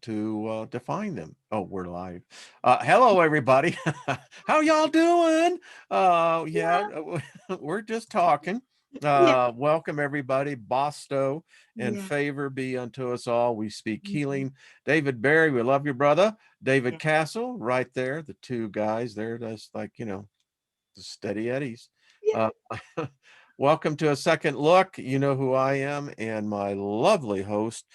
to define them. Oh, we're live. Hello, everybody. How y'all doing? Yeah, we're just talking. Yeah. Welcome, everybody. BOSTO and Yeah. favor be unto us all. We speak Mhm. healing. David Barry, we love you, brother. David Yeah. Castle, right there. The two guys there, just like, the steady eddies. Yeah. Uh, welcome to a second look. You know who I am and my lovely host,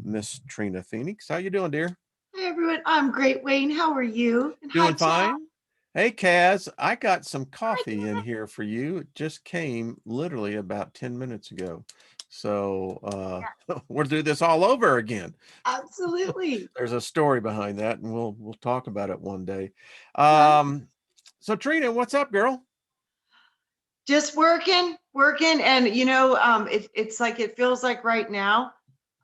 Miss Trina Phoenix. How you doing, dear? Hi, everyone. I'm great, Wayne. How are you? And hi, Doing Chad. fine. Hey, Kaz, I got some Hi, coffee in here for you. It just came literally about 10 minutes ago. So Yeah. we'll do this all over again. Absolutely. There's a story behind that, and we'll talk about it one day. Right. So Trina, what's up, girl? Just working, and it's like it feels like right now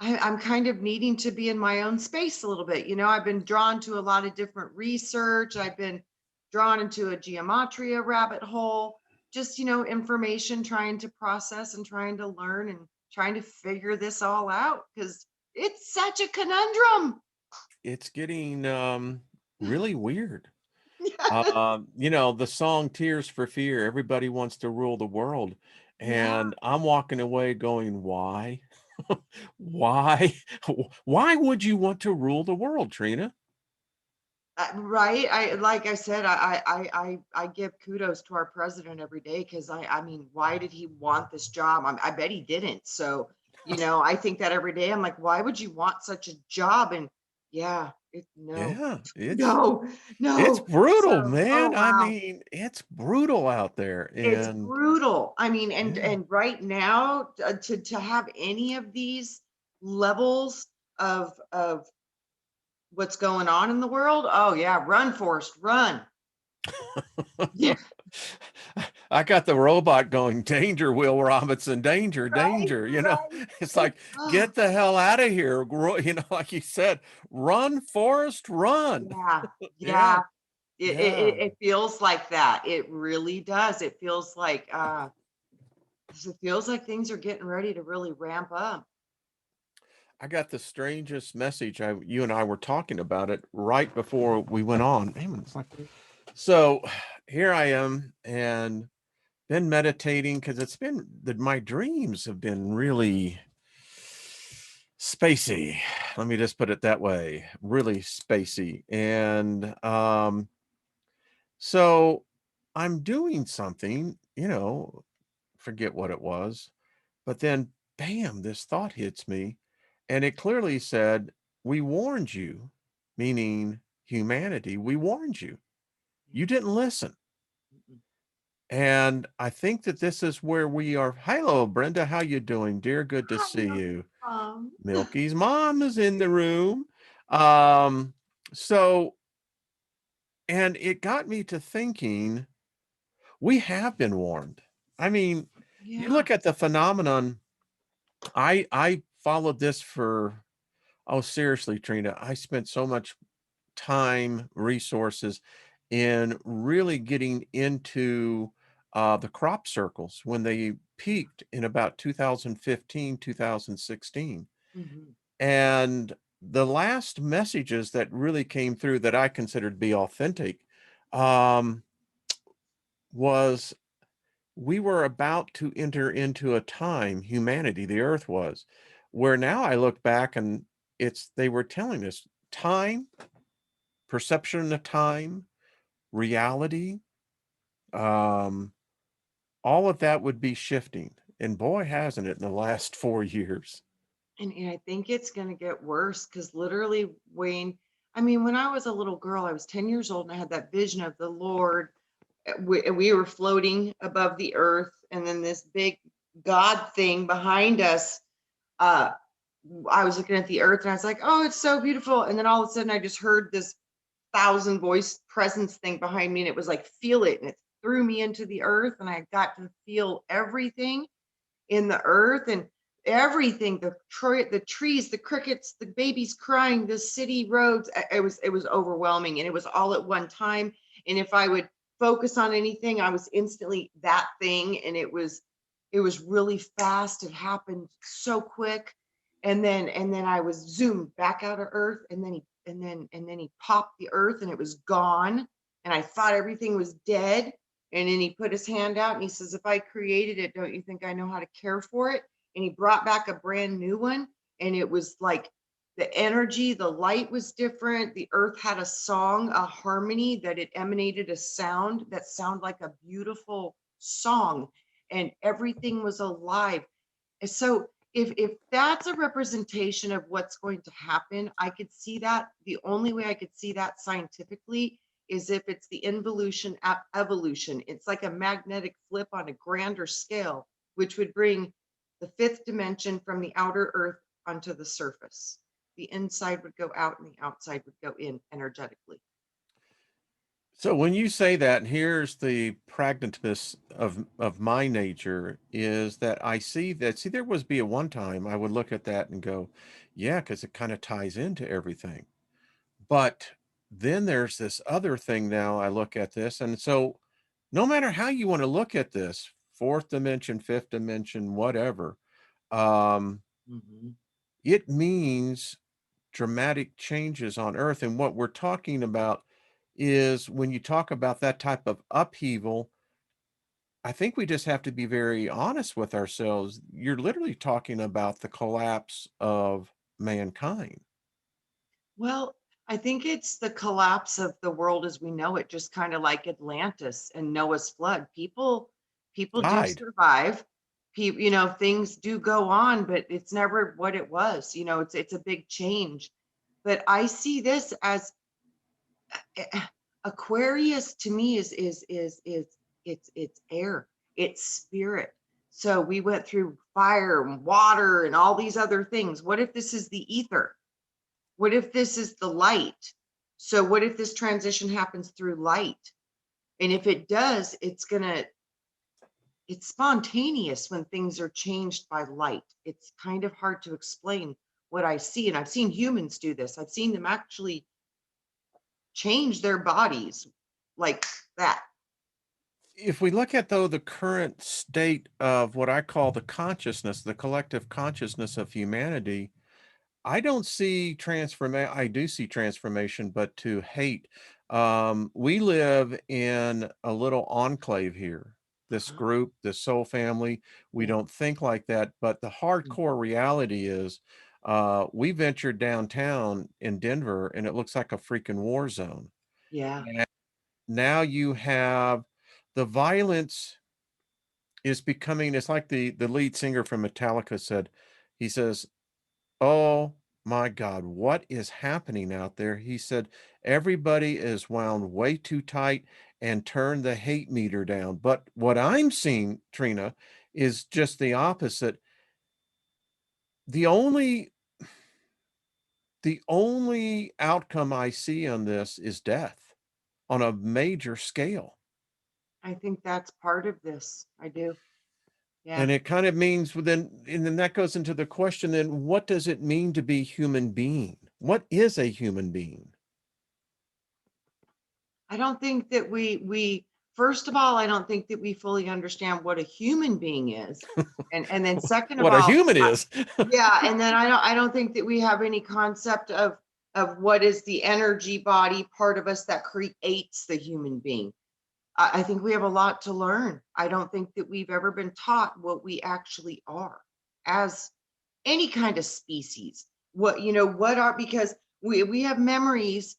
I'm kind of needing to be in my own space a little bit. I've been drawn to a lot of different research. I've been drawn into a geometria rabbit hole, just information, trying to process and trying to learn and trying to figure this all out because it's such a conundrum. It's getting really weird. Yeah. The song Tears for Fear, everybody wants to rule the world. Yeah. And I'm walking away going, why? Why? Why would you want to rule the world, Trina? Right. I like I said, I give kudos to our president every day because I mean, why did he want this job? I bet he didn't. So, I think that every day. I'm like, why would you want such a job? And yeah, no, Yeah, no, it's no. brutal, So, man. oh I wow. mean, it's brutal out there. It's And brutal. I mean, and yeah, and right now to have any of these levels of what's going on in the world, oh yeah, run, Forrest, run. Yeah. I got the robot going, danger, Will Robinson, danger, Right, danger. right. It's It's like, get the hell out of here. Like you said, run, Forrest, run. yeah, Yeah, yeah. yeah. It feels like that. It really does. It feels like things are getting ready to really ramp up. I got the strangest message. You and I were talking about it right before we went on. Man, it's like, so here I am and been meditating because it's been that my dreams have been really spacey. Let me just put it that way, really spacey. And so I'm doing something, forget what it was, but then bam, this thought hits me. And it clearly said, we warned you, meaning humanity, we warned you. You didn't listen. Mhm. And I think that this is where we are. Hello, Brenda. How you doing, dear? Good to Hi, see no you. problem. Milky's mom is in the room. Um, so, and it got me to thinking, we have been warned. I mean, you Yeah. look at the phenomenon. I followed this for, oh, seriously, Trina. I spent so much time, resources in really getting into the crop circles when they peaked in about 2015, 2016. Mhm. And the last messages that really came through that I considered to be authentic um, was we were about to enter into a time, humanity, the earth was, where now I look back and they were telling us time, perception of time, reality, um, all of that would be shifting. And boy, hasn't it in the last 4 years. And I think it's gonna get worse because literally, Wayne, I mean, when I was a little girl, I was 10 years old and I had that vision of the Lord. We were floating above the earth, and then this big God thing behind us. Uh, I was looking at the earth and I was like, oh, it's so beautiful. And then all of a sudden, I just heard this thousand voice presence thing behind me, and it was like, feel it. And it threw me into the earth, and I got to feel everything in the earth and everything, the trees, the crickets, the babies crying, the city roads. It was overwhelming, and it was all at one time. And if I would focus on anything, I was instantly that thing. And it was really fast. It happened so quick. and then I was zoomed back out of Earth, and then he popped the Earth, and it was gone, and I thought everything was dead. And then he put his hand out and he says, "If I created it, don't you think I know how to care for it?" And he brought back a brand new one, and it was like the energy, the light was different. The Earth had a song, a harmony, that it emanated a sound that sounded like a beautiful song, and everything was alive. And so if that's a representation of what's going to happen, I could see that. The only way I could see that scientifically is if it's the involution evolution. It's like a magnetic flip on a grander scale, which would bring the fifth dimension from the outer earth onto the surface. The inside would go out and the outside would go in energetically. So when you say that, here's the pragmatism of my nature is that I see that, see, there was be a one time I would look at that and go, yeah, because it kind of ties into everything. But then there's this other thing now I look at this. And so no matter how you want to look at this, fourth dimension, fifth dimension, whatever, um, Mhm. it means dramatic changes on Earth. And what we're talking about is when you talk about that type of upheaval, I think we just have to be very honest with ourselves. You're literally talking about the collapse of mankind. Well, I think it's the collapse of the world as we know it, just kind of like Atlantis and Noah's flood. People do Died. survive. People, things do go on, but it's never what it was. It's a big change. But I see this as eh, Aquarius to me is it's air, it's spirit. So we went through fire and water and all these other things. What if this is the ether? What if this is the light? So what if this transition happens through light? And if it does, it's spontaneous when things are changed by light. It's kind of hard to explain what I see. And I've seen humans do this. I've seen them actually change their bodies like that. If we look at, though, the current state of what I call the consciousness, the collective consciousness of humanity, I don't see transformation. I do see transformation, but to hate. We live in a little enclave here. This Uh-huh. group, this soul family, we Yeah. don't think like that. But the hardcore reality is, we ventured downtown in Denver, and it looks like a freaking war zone. Yeah. And now you have the violence is becoming. It's like the lead singer from Metallica said. He says, "Oh my God, what is happening out there?" He said, "Everybody is wound way too tight and turn the hate meter down." But what I'm seeing, Trina, is just the opposite. The only the only outcome I see on this is death on a major scale. I think that's part of this. I do. Yeah. And it kind of means, well, then, and then that goes into the question, then what does it mean to be human being? What is a human being? I don't think that we first of all, I don't think that we fully understand what a human being is. And then second of What a all, human is. yeah, and then I don't think that we have any concept of what is the energy body part of us that creates the human being. I think we have a lot to learn. I don't think that we've ever been taught what we actually are as any kind of species. What are, because we have memories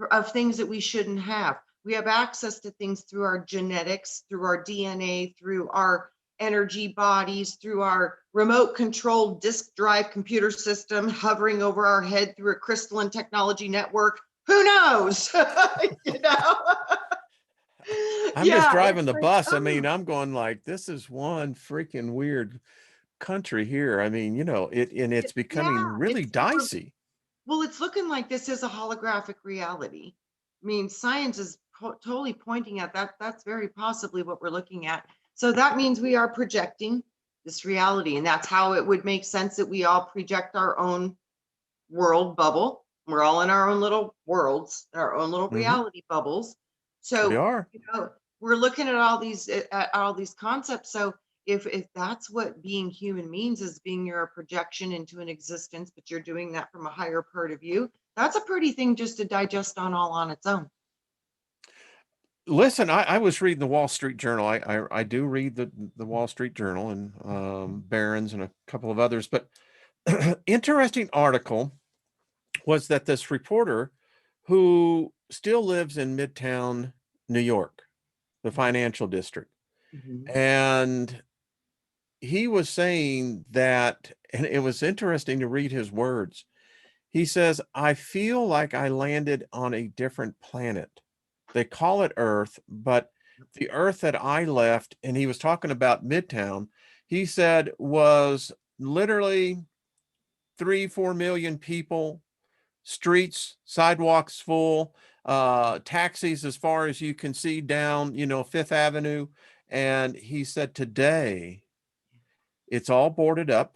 of things that we shouldn't have. We have access to things through our genetics, through our DNA, through our energy bodies, through our remote controlled disk drive computer system hovering over our head through a crystalline technology network. Who knows? you know? I'm just Yeah, driving it's the like, bus. I oh, mean, I'm going like, this is one freaking weird country here. I mean, and it's yeah, becoming really dicey. well, it's looking like this is a holographic reality. I mean, science is totally pointing at that. That's very possibly what we're looking at. So that means we are projecting this reality. And that's how it would make sense that we all project our own world bubble. We're all in our own little worlds, our own little Hmm. reality bubbles. We So, are. we're looking at all these concepts. So If that's what being human means, is being your projection into an existence, but you're doing that from a higher part of you, that's a pretty thing just to digest on all on its own. Listen, I was reading the Wall Street Journal. I do read the Wall Street Journal and Barron's and a couple of others, but interesting article was that this reporter who still lives in Midtown New York, the financial district, Mhm. and he was saying that, and it was interesting to read his words. He says, I feel like I landed on a different planet. They call it Earth, but the Earth that I left, and he was talking about Midtown, he said was literally 3, 4 million people, streets, sidewalks full, taxis as far as you can see down, Fifth Avenue. And he said today it's all boarded up.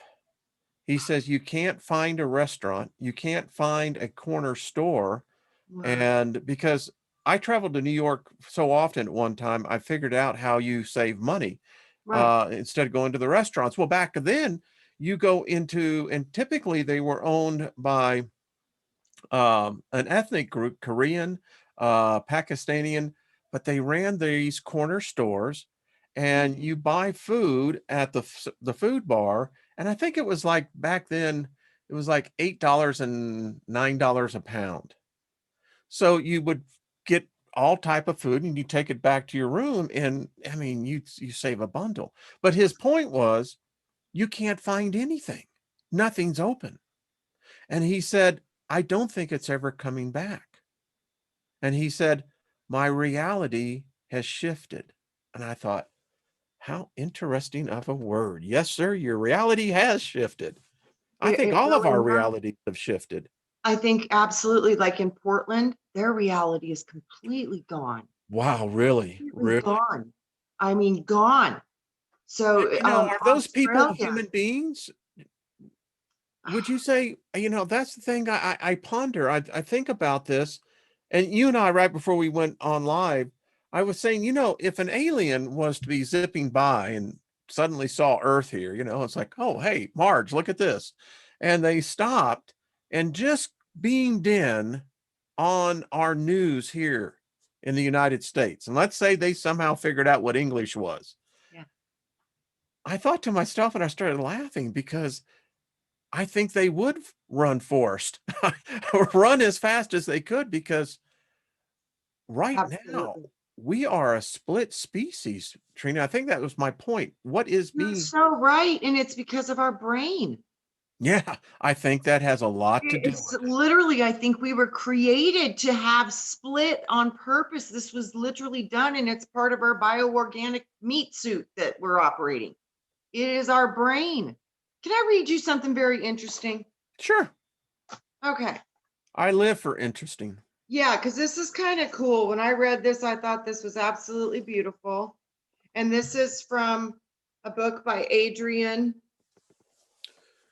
He says you can't find a restaurant, you can't find a corner store. Wow. And because I traveled to New York so often at one time, I figured out how you save money Right. instead of going to the restaurants. Well, back then, you go into, and typically they were owned by an ethnic group, Korean, Pakistani, but they ran these corner stores, and you buy food at the food bar. And I think it was like back then, it was like $8 and $9 a pound. So you would get all type of food and you take it back to your room, and I mean you save a bundle. But his point was you can't find anything. Nothing's open. And he said, I don't think it's ever coming back. And he said, my reality has shifted. And I thought, how interesting of a word. Yes, sir, your reality has shifted. I think It all of really our has. realities have shifted. I think absolutely, like in Portland, their reality is completely gone. Wow, really? Completely Really? gone. I mean, gone. So, Are those people Australia, human beings? Would you say, that's the thing I ponder. I think about this, and you and I, right before we went on live, I was saying, if an alien was to be zipping by and suddenly saw Earth here, it's like, oh, hey, Marge, look at this. And they stopped and just beamed in on our news here in the United States. And let's say they somehow figured out what English was. yeah. I thought to myself, and I started laughing because I think they would run forced, run as fast as they could, because right now Absolutely. we are a split species. Trina, I think that was my point. What is You're being, so right, and it's because of our brain. yeah, I think that has a lot to do It's with it. literally, I think we were created to have split on purpose. This was literally done, and it's part of our bioorganic meat suit that we're operating. It is our brain. Can I read you something very interesting? Sure. Okay. I live for interesting. Yeah, because this is kind of cool. When I read this, I thought this was absolutely beautiful. And this is from a book by Adrian.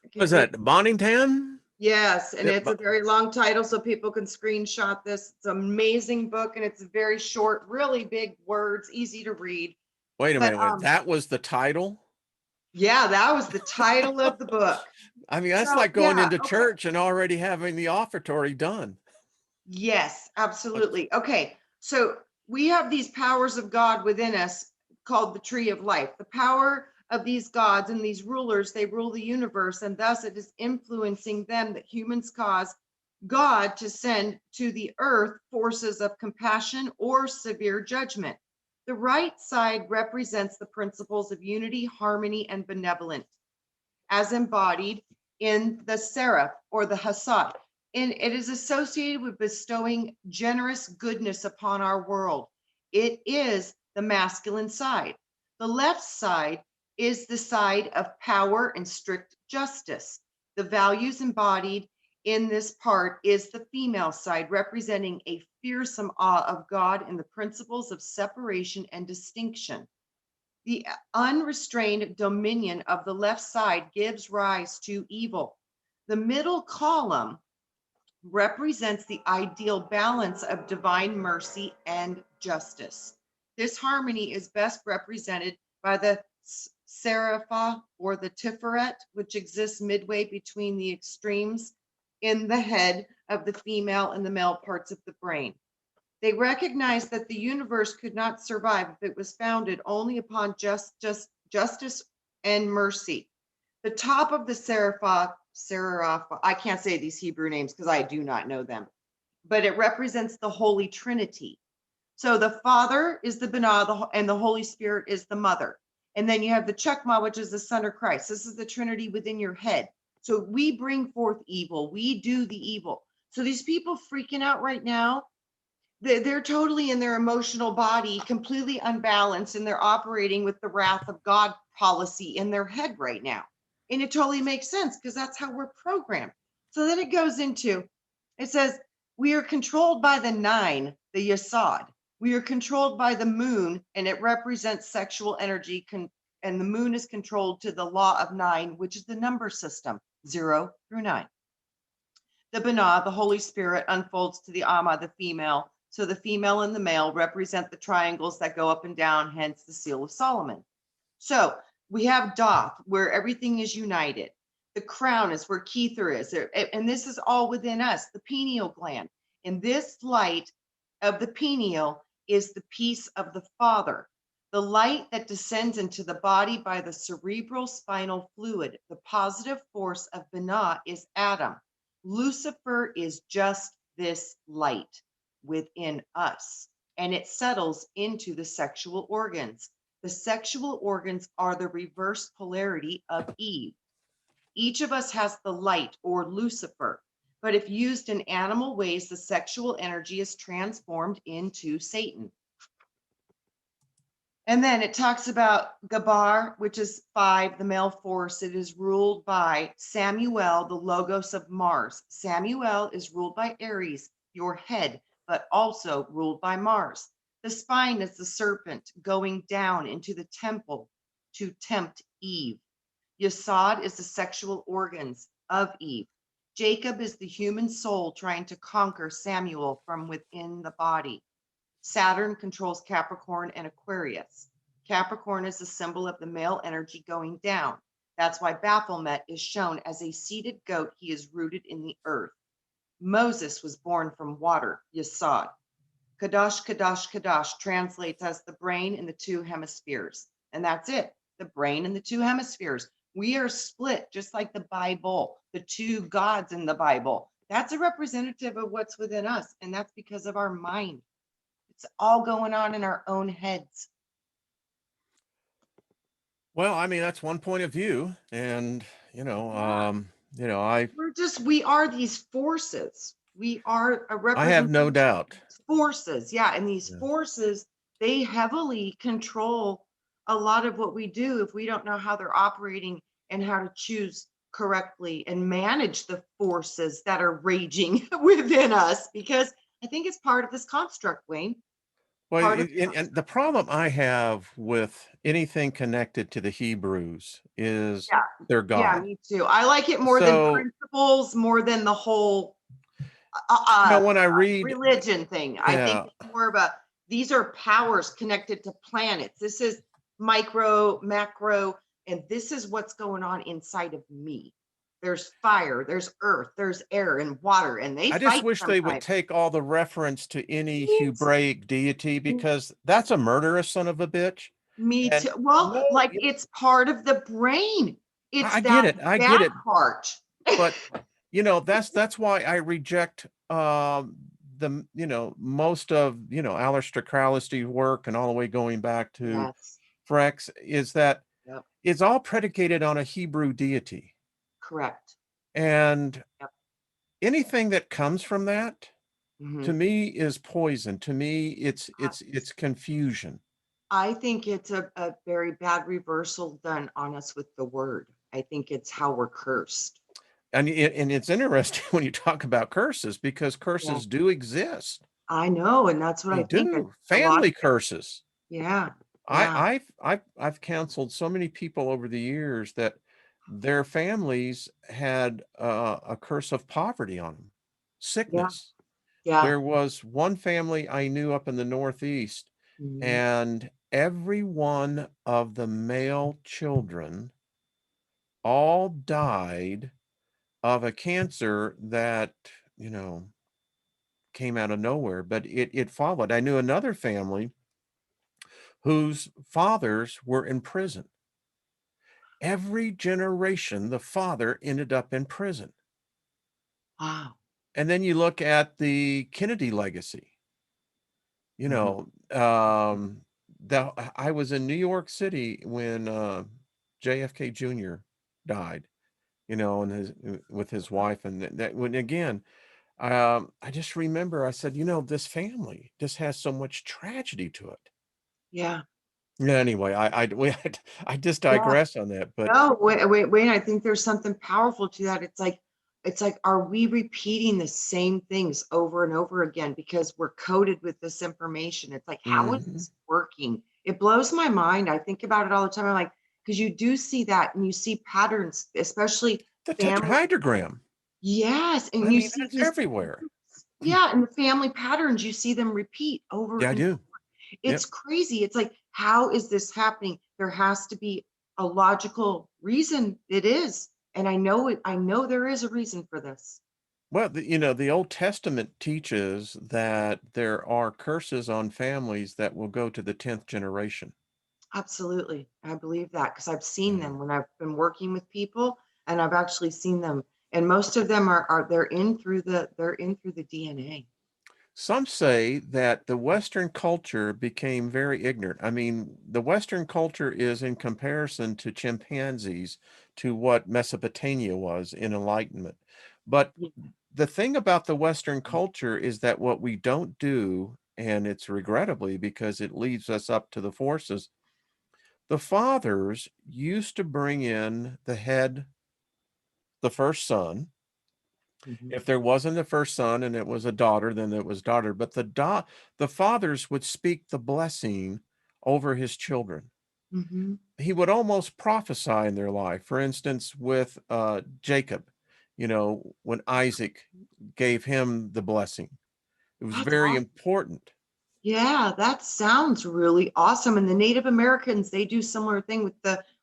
I Was can't read. that Bonington? Yes, and Yep. it's a very long title, so people can screenshot this. It's an amazing book, and it's very short, really big words, easy to read. Wait a But minute. Wait, that was the title? yeah, that was the title of the book. I mean, that's So like going yeah, into okay. church and already having the offertory done. Yes, Okay. absolutely. Okay, so we have these powers of God within us called the tree of life. The power of these gods and these rulers, they rule the universe, and thus it is influencing them that humans cause God to send to the earth forces of compassion or severe judgment. The right side represents the principles of unity, harmony, and benevolence as embodied in the seraph or the Hassad. And it is associated with bestowing generous goodness upon our world. It is the masculine side. The left side is the side of power and strict justice. The values embodied in this part is the female side, representing a fearsome awe of God and the principles of separation and distinction. The unrestrained dominion of the left side gives rise to evil. The middle column represents the ideal balance of divine mercy and justice. This harmony is best represented by the serapha, or the tiferet, which exists midway between the extremes in the head of the female and the male parts of the brain. They recognized that the universe could not survive if it was founded only upon justice and mercy. The top of the serapha, I can't say these Hebrew names because I do not know them, but it represents the Holy Trinity. So the Father is the Binah, and the Holy Spirit is the Mother. And then you have the Chekmah, which is the Son of Christ. This is the Trinity within your head. So we bring forth evil. We do the evil. So these people freaking out right now, they're totally in their emotional body, completely unbalanced, and they're operating with the wrath of God policy in their head right now. And it totally makes sense because that's how we're programmed. So then it goes into, it says, we are controlled by the 9, the Yasod. We are controlled by the moon, and it represents sexual energy. And the moon is controlled to the law of 9, which is the number system, 0 through 9. The Binah, the Holy Spirit, unfolds to the Amma, the female. So the female and the male represent the triangles that go up and down, hence the Seal of Solomon. So we have Doth, where everything is united. The crown is where Kether is. And this is all within us, the pineal gland. And this light of the pineal is the peace of the Father. The light that descends into the body by the cerebral spinal fluid. The positive force of Binah is Adam. Lucifer is just this light within us, and it settles into the sexual organs. The sexual organs are the reverse polarity of Eve. Each of us has the light, or Lucifer, but if used in animal ways, the sexual energy is transformed into Satan. And then it talks about Gabar, which is 5, the male force. It is ruled by Samuel, the logos of Mars. Samuel is ruled by Aries, your head, but also ruled by Mars. The spine is the serpent going down into the temple to tempt Eve. Yesod is the sexual organs of Eve. Jacob is the human soul trying to conquer Samuel from within the body. Saturn controls Capricorn and Aquarius. Capricorn is the symbol of the male energy going down. That's why Baphomet is shown as a seated goat. He is rooted in the earth. Moses was born from water, Yesod. Kadosh, Kadosh, Kadosh translates as the brain in the 2 hemispheres. And that's it, the brain in the 2 hemispheres. We are split, just like the Bible, the 2 gods in the Bible. That's a representative of what's within us. And that's because of our mind. It's all going on in our own heads. Well, I mean, that's one point of view. And, We are these forces. We are a I have no representation doubt. of forces. Yeah. And these Yeah. forces, they heavily control a lot of what we do if we don't know how they're operating and how to choose correctly and manage the forces that are raging within us, because I think it's part of this construct, Wayne. Well, Part of and the problem I have with anything connected to the Hebrews is Yeah. their Yeah, God. me too. I like it more than So, principles, more than the whole uh, when I read, religion thing. I think yeah, it's more of these are powers connected to planets. This is micro, macro, and this is what's going on inside of me. There's fire, there's earth, there's air and water, and they I just fight wish they would sometimes. take all the reference to any Yes. Hebraic deity, because that's a murderous son of a bitch. Me And too. Well, no, like it's part of the brain. It's I get that it. I get bad it. part. But that's why I reject most of Aleister Crowley's work, and all the way going back to Yes. Frex, is that Yep. it's all predicated on a Hebrew deity. Correct. And Yep. anything that comes from that, Mhm. to me, is poison. To me, it's confusion. I think it's a very bad reversal done on us with the word. I think it's how we're cursed. And it's interesting when you talk about curses, because Yeah, curses do exist. I know. And that's what They I think. I think do. a lot of Family curses. yeah, I yeah, I've counseled so many people over the years that their families had a curse of poverty on them, yeah, sickness. yeah. There was one family I knew up in the Northeast, Mhm. and every one of the male children all died of a cancer that, you know, came out of nowhere, but it followed. I knew another family whose fathers were in prison. Every generation, the father ended up in prison. Wow. And then you look at the Kennedy legacy, you Mhm. know, I was in New York City when JFK Jr. died, you know, and with his wife, and that when again, I just remember I said, you know, this family just has so much tragedy to it. Yeah. Yeah, anyway, I just Yeah. digress on that, but No, wait, I think there's something powerful to that. It's like, are we repeating the same things over and over again because we're coded with this information? It's like, how is mhm, this working? It blows my mind. I think about it all the time. I'm like, because you do see that and you see patterns, especially the family. tetrahydrogram. Yes, and I you mean, see that's these, everywhere. yeah, and the family patterns, you see them repeat over Yeah, I and do. it's Yep. crazy. It's like, how is this happening? There has to be a logical reason it is. And I know it, I know there is a reason for this. Well, you know, the Old Testament teaches that there are curses on families that will go to the 10th generation. Absolutely. I believe that because I've seen Yeah. them when I've been working with people and I've actually seen them. And most of them are they're in through the DNA. Some say that the Western culture became very ignorant. I mean, the Western culture is in comparison to chimpanzees to what Mesopotamia was in enlightenment. But Yeah. the thing about the Western culture is that what we don't do, and it's regrettably because it leaves us up to the forces, the fathers used to bring in the head, the first son. Mhm. If there wasn't a first son and it was a daughter, then it was daughter. But the fathers would speak the blessing over his children. Mhm. He would almost prophesy in their life. For instance, with Jacob, you know, when Isaac gave him the blessing, it was That's very awesome. important. Yeah, that sounds really awesome. And the Native Americans, they do similar thing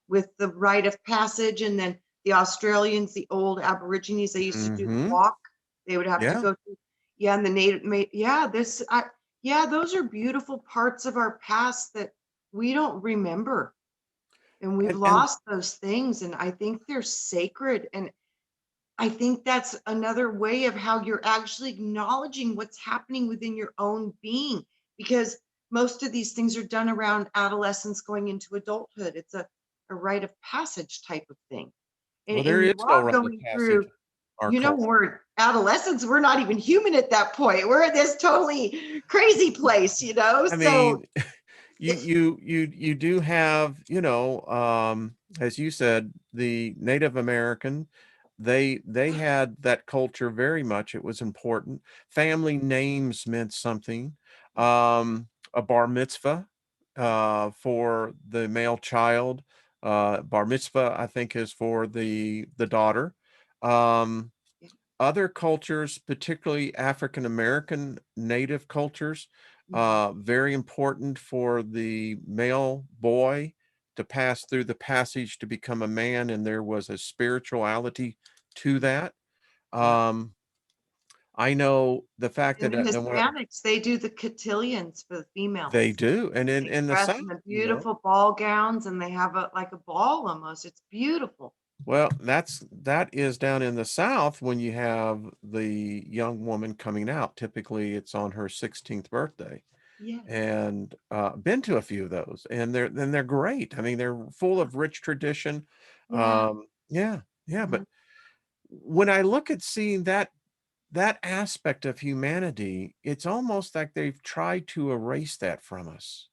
with the rite of passage, and then the Australians, the old Aborigines, they used to do the Hmm. walk. They would have to Yeah. go through, yeah, and the yeah, yeah, those are beautiful parts of our past that we don't remember, and we've And lost those things. And I think they're sacred. And I think that's another way of how you're actually acknowledging what's happening within your own being, because most of these things are done around adolescence going into adulthood. It's a rite of passage type of thing. well, there And is you no are rite of going passage through, in our you know, when culture. we're adolescents, we're not even human at that point. We're in this totally crazy place, you know? I So mean, you do have, you know, as you said, the Native American, they had that culture very much. It was important. Family names meant something. A bar mitzvah for the male child. Bar mitzvah, I think, is for the daughter. Um, Other cultures, particularly African American native cultures, mhm, very important for the male boy to pass through the passage to become a man, and there was a spirituality to that. yeah. Um, I know the fact And that then when Hispanics, they do the cotillions for the they females. do, and They in the dress South, in the you know, beautiful ball gowns, and they have a like a ball almost. It's beautiful. well, that is down in the South when you have the young woman coming out. Typically, it's on her 16th birthday. Yes. And been to a few of those, and they're great. I mean, they're full of rich tradition. Yeah. Yeah, yeah. Mhm. But when I look at seeing that aspect of humanity, it's almost like they've tried to erase that from us.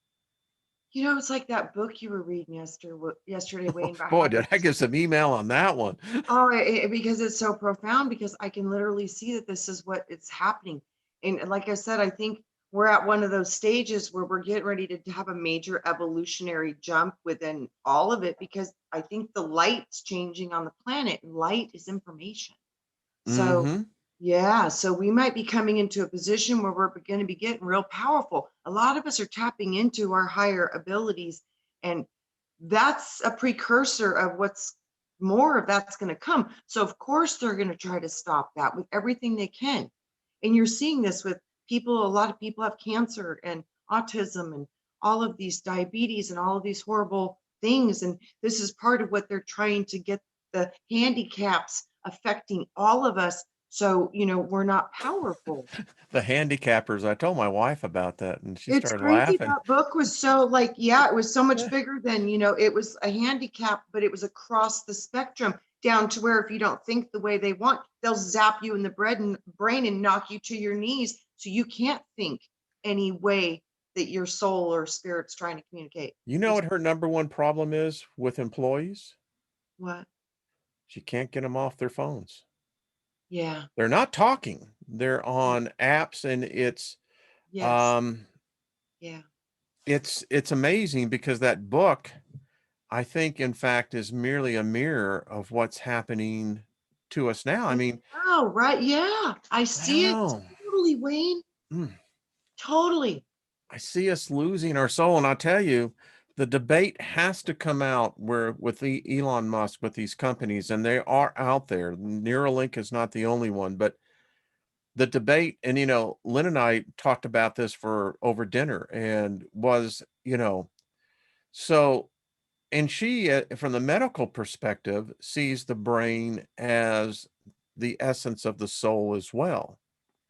You know, it's like that book you were reading yesterday, Wayne, about Boy, how did I get some email on that one. oh, because it's so profound, because I can literally see that this is what it's happening. And like I said, I think we're at one of those stages where we're getting ready to have a major evolutionary jump within all of it, because I think the light's changing on the planet, and light is information. So Hmm. Yeah, so we might be coming into a position where we're going to be getting real powerful. A lot of us are tapping into our higher abilities, and that's a precursor of what's more of that's going to come. So of course they're going to try to stop that with everything they can. And you're seeing this with people, a lot of people have cancer and autism and all of these diabetes and all of these horrible things. And this is part of what they're trying to get the handicaps affecting all of us. So, we're not powerful. The handicappers, I told my wife about that and she It's started crazy. laughing. That book was so like, yeah, it was so much bigger than, it was a handicap, but it was across the spectrum down to where if you don't think the way they want, they'll zap you in the brain and knock you to your knees. So you can't think any way that your soul or spirit's trying to communicate. You know what her number one problem is with employees? What? She can't get them off their phones. Yeah. They're not talking. They're on apps and Yes. um Yeah. it's amazing because that book, I think, in fact, is merely a mirror of what's happening to us now. I mean, Oh, right. Yeah. I I don't see it know. totally, Wayne. Mm, Totally. I see us losing our soul. And I'll tell you, the debate has to come out where with the Elon Musk, with these companies, and they are out there. Neuralink is not the only one, but the debate, and Lynn and I talked about this for over dinner and was, so, and she, from the medical perspective, sees the brain as the essence of the soul as well.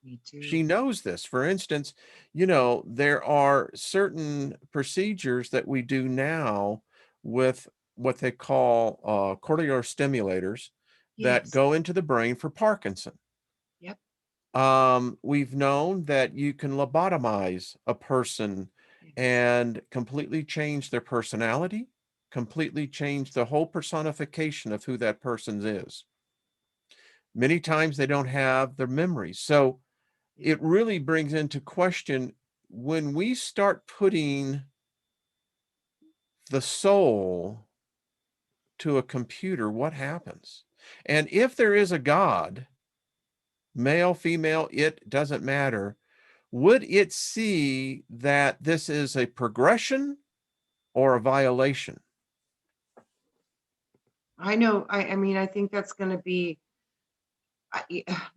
Me She too. knows this. For instance, there are certain procedures that we do now with what they call cochlear stimulators that Yes. go into the brain for Parkinson. Yep. We've known that you can lobotomize a person Yes. and completely change their personality, completely change the whole personification of who that person is. Many times they don't have their memories. So Yeah. it really brings into question when we start putting the soul to a computer, what happens? And if there is a God, male, female, it doesn't matter. Would it see that this is a progression or a violation? I know. I mean, I think that's going to be,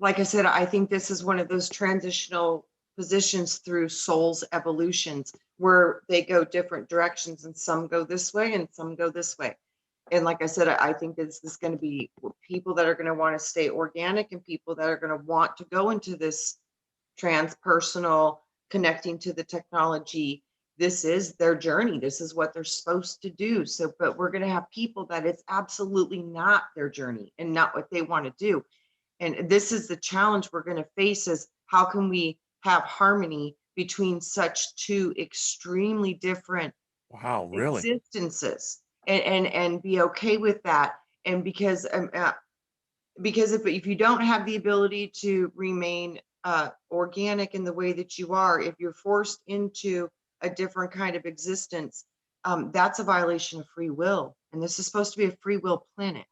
like I said, I think this is one of those transitional positions through soul's evolutions where they go different directions and some go this way and some go this way. And like I said, I think this is going to be people that are going to want to stay organic and people that are going to want to go into this transpersonal, connecting to the technology. This is their journey. This is what they're supposed to do. So, but we're going to have people that it's absolutely not their journey and not what they want to do. And this is the challenge we're going to face is how can we have harmony between such two extremely different Wow, really? existences and be okay with that. And because if you don't have the ability to remain organic in the way that you are, if you're forced into a different kind of existence, that's a violation of free will. And this is supposed to be a free will planet.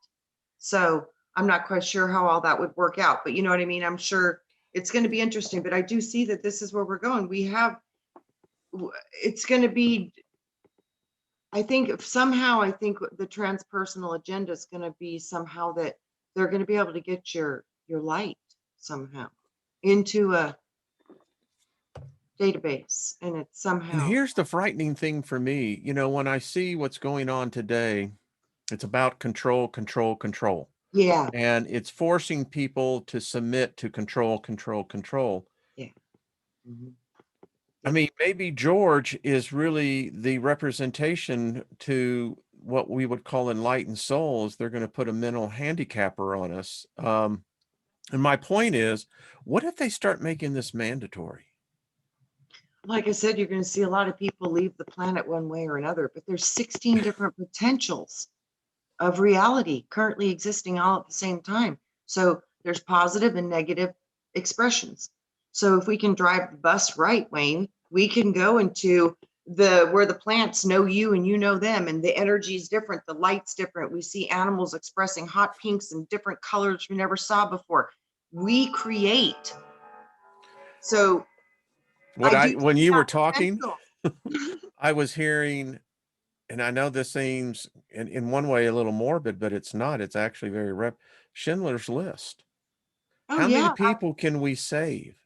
So I'm not quite sure how all that would work out, but you know what I mean? I'm sure it's going to be interesting, but I do see that this is where we're going. It's going to be, I think somehow, I think the transpersonal agenda is going to be somehow that they're going to be able to get your light somehow into a database, and it's And somehow, here's the frightening thing for me. When I see what's going on today, it's about control, control, control. yeah, And it's forcing people to submit to control, control, control. yeah, mhm, I yeah. mean, maybe George is really the representation to what we would call enlightened souls. They're going to put a mental handicapper on us. And my point is, what if they start making this mandatory? Like I said, you're going to see a lot of people leave the planet one way or another, but there's 16 different potentials of reality currently existing all at the same time. So there's positive and negative expressions. So if we can drive the bus right, Wayne, we can go into the where the plants know you and you know them, and the energy is different, the light's different. We see animals expressing hot pinks and different colors we never saw before. We create. So When you were have talking, potential. I was hearing, and I know this seems in one way a little morbid, but it's not. It's actually very Schindler's List. Oh How many yeah. people can we save?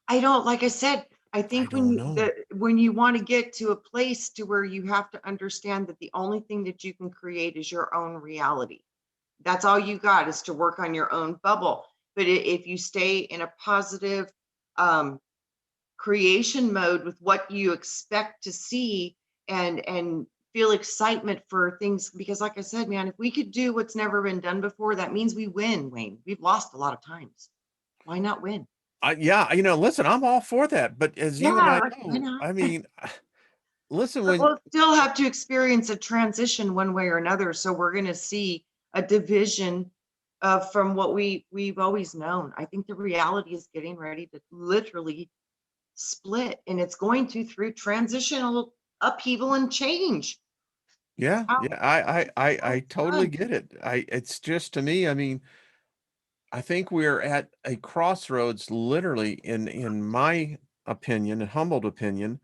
I don't, like I said, I I think don't know. when you want to get to a place to where you have to understand that the only thing that you can create is your own reality. That's all you got, is to work on your own bubble. But if you stay in a positive um, creation mode with what you expect to see, and feel excitement for things, because like I said, man, if we could do what's never been done before, that means we win, Wayne. We've lost a lot of times. Why not win? Yeah, listen, I'm all for that. But as you and Yeah, I like why know, not? listen, But when we'll still have to experience a transition one way or another. So we're going to see a division from what we've always known. I think the reality is getting ready to literally split, and it's going to through transitional upheaval and change. yeah, How, yeah, I how totally fun. get it. It's just to me, I think we're at a crossroads, literally, in my opinion, a humbled opinion,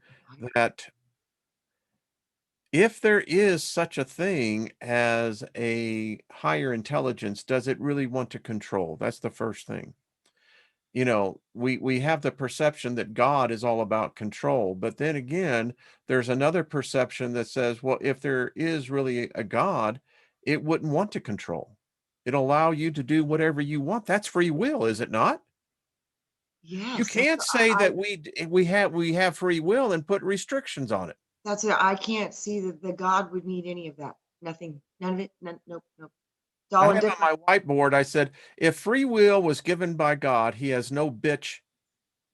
that if there is such a thing as a higher intelligence, does it really want to control? That's the first thing. We have the perception that God is all about control, but then again, there's another perception that says, well, if there is really a God, it wouldn't want to control. It'll allow you to do whatever you want. That's free will, is it not? You Yes, can't say that we have free will and put restrictions on it. that's it. I can't see that the God would need any of that. Nothing, none of it. None, nope, nope. It's I all have on indifferent. my whiteboard, I said, if free will was given by God, he has no bitch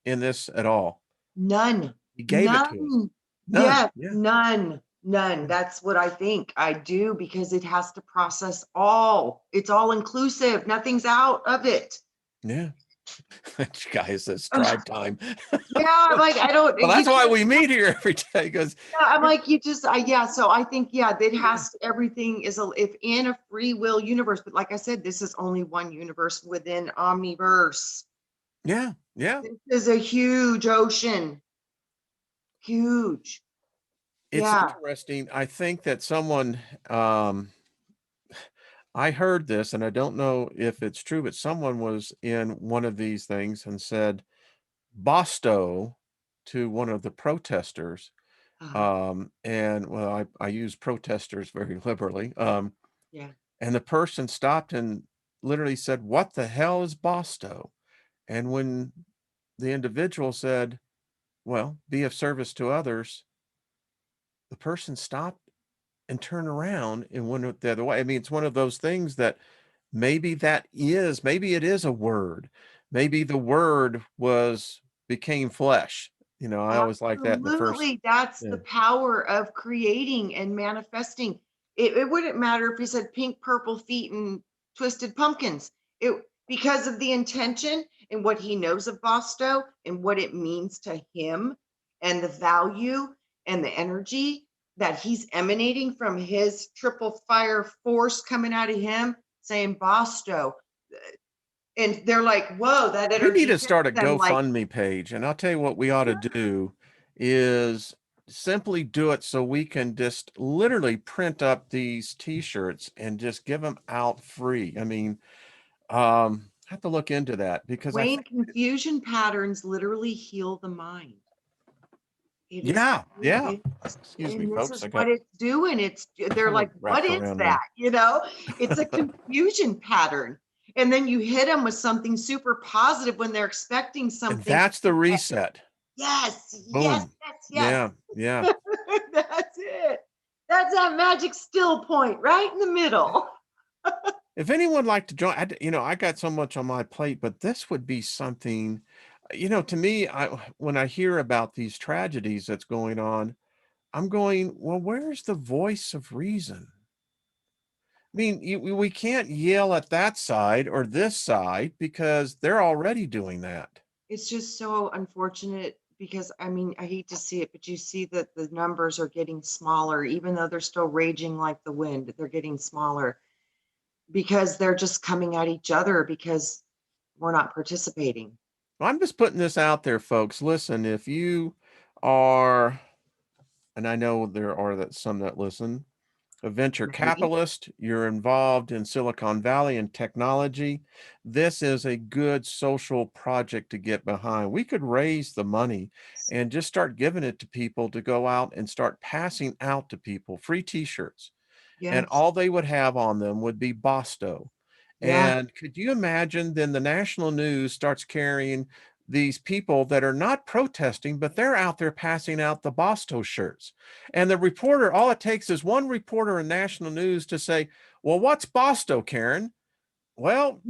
in this at all. None, He gave it to us. none. None. Yes, Yeah. none, none. That's what I think. I do, because it has to process all. It's all inclusive. Nothing's out of it. Yeah. Guys, it's Ugh. drive time. Yeah, I'm like, I don't, Well, you that's why can't, we meet here every day because yeah, I'm like, you just, yeah. So I think, yeah, that has, everything is, if in a free will universe, but like I said, this is only one universe within Omniverse. yeah, yeah. This is a huge ocean, huge. It's Yeah. interesting. I think that someone I heard this and I don't know if it's true, but someone was in one of these things and said Bosto to one of the protesters. Uh-huh. And well, I use protesters very liberally. Yeah. And the person stopped and literally said, "What the hell is Bosto?" And when the individual said, "Well, be of service to others," the person stopped and turned around and went the other way. It's one of those things that maybe it is a word. Maybe the word became flesh. I always like that in the first. Absolutely. That's Yeah. the power of creating and manifesting. It wouldn't matter if he said pink, purple feet and twisted pumpkins. It, because of the intention and what he knows of Bosto and what it means to him, and the value and the energy that he's emanating from his triple fire force coming out of him, saying Bosto. And they're like, whoa, that We need energy to hits start a them like, GoFundMe page, and I'll tell you what we ought to do is simply do it so we can just literally print up these T-shirts and just give them out free. I have to look into that because I Wayne, think, confusion patterns literally heal the mind. It is, yeah, yeah. Excuse me, and this folks. is I what got it's doing. They're color like, what wrapped is around that? me. It's a confusion pattern. And then you hit them with something super positive when they're expecting And something. that's the reset. Yes, yes, Boom. yes, Yeah, yeah. yes. That's it. That's that magic still point right in the middle. If anyone like to join, I got so much on my plate, but this would be something, to me, when I hear about these tragedies that's going on, I'm going, well, where's the voice of reason? We can't yell at that side or this side because they're already doing that. It's just so unfortunate, because I mean, I hate to see it, but you see that the numbers are getting smaller, even though they're still raging like the wind. They're getting smaller because they're just coming at each other, because we're not participating. I'm just putting this out there, folks. Listen, if you are, and I know there are some that listen, a venture Right? capitalist, you're involved in Silicon Valley and technology, this is a good social project to get behind. We could raise the money and just start giving it to people to go out and start passing out to people free t-shirts. And Yes. all they would have on them would be BOSTO. Yeah. And could you imagine then the national news starts carrying these people that are not protesting, but they're out there passing out the BOSTO shirts. And the reporter, all it takes is one reporter in national news to say, well, what's BOSTO, Karen? Well,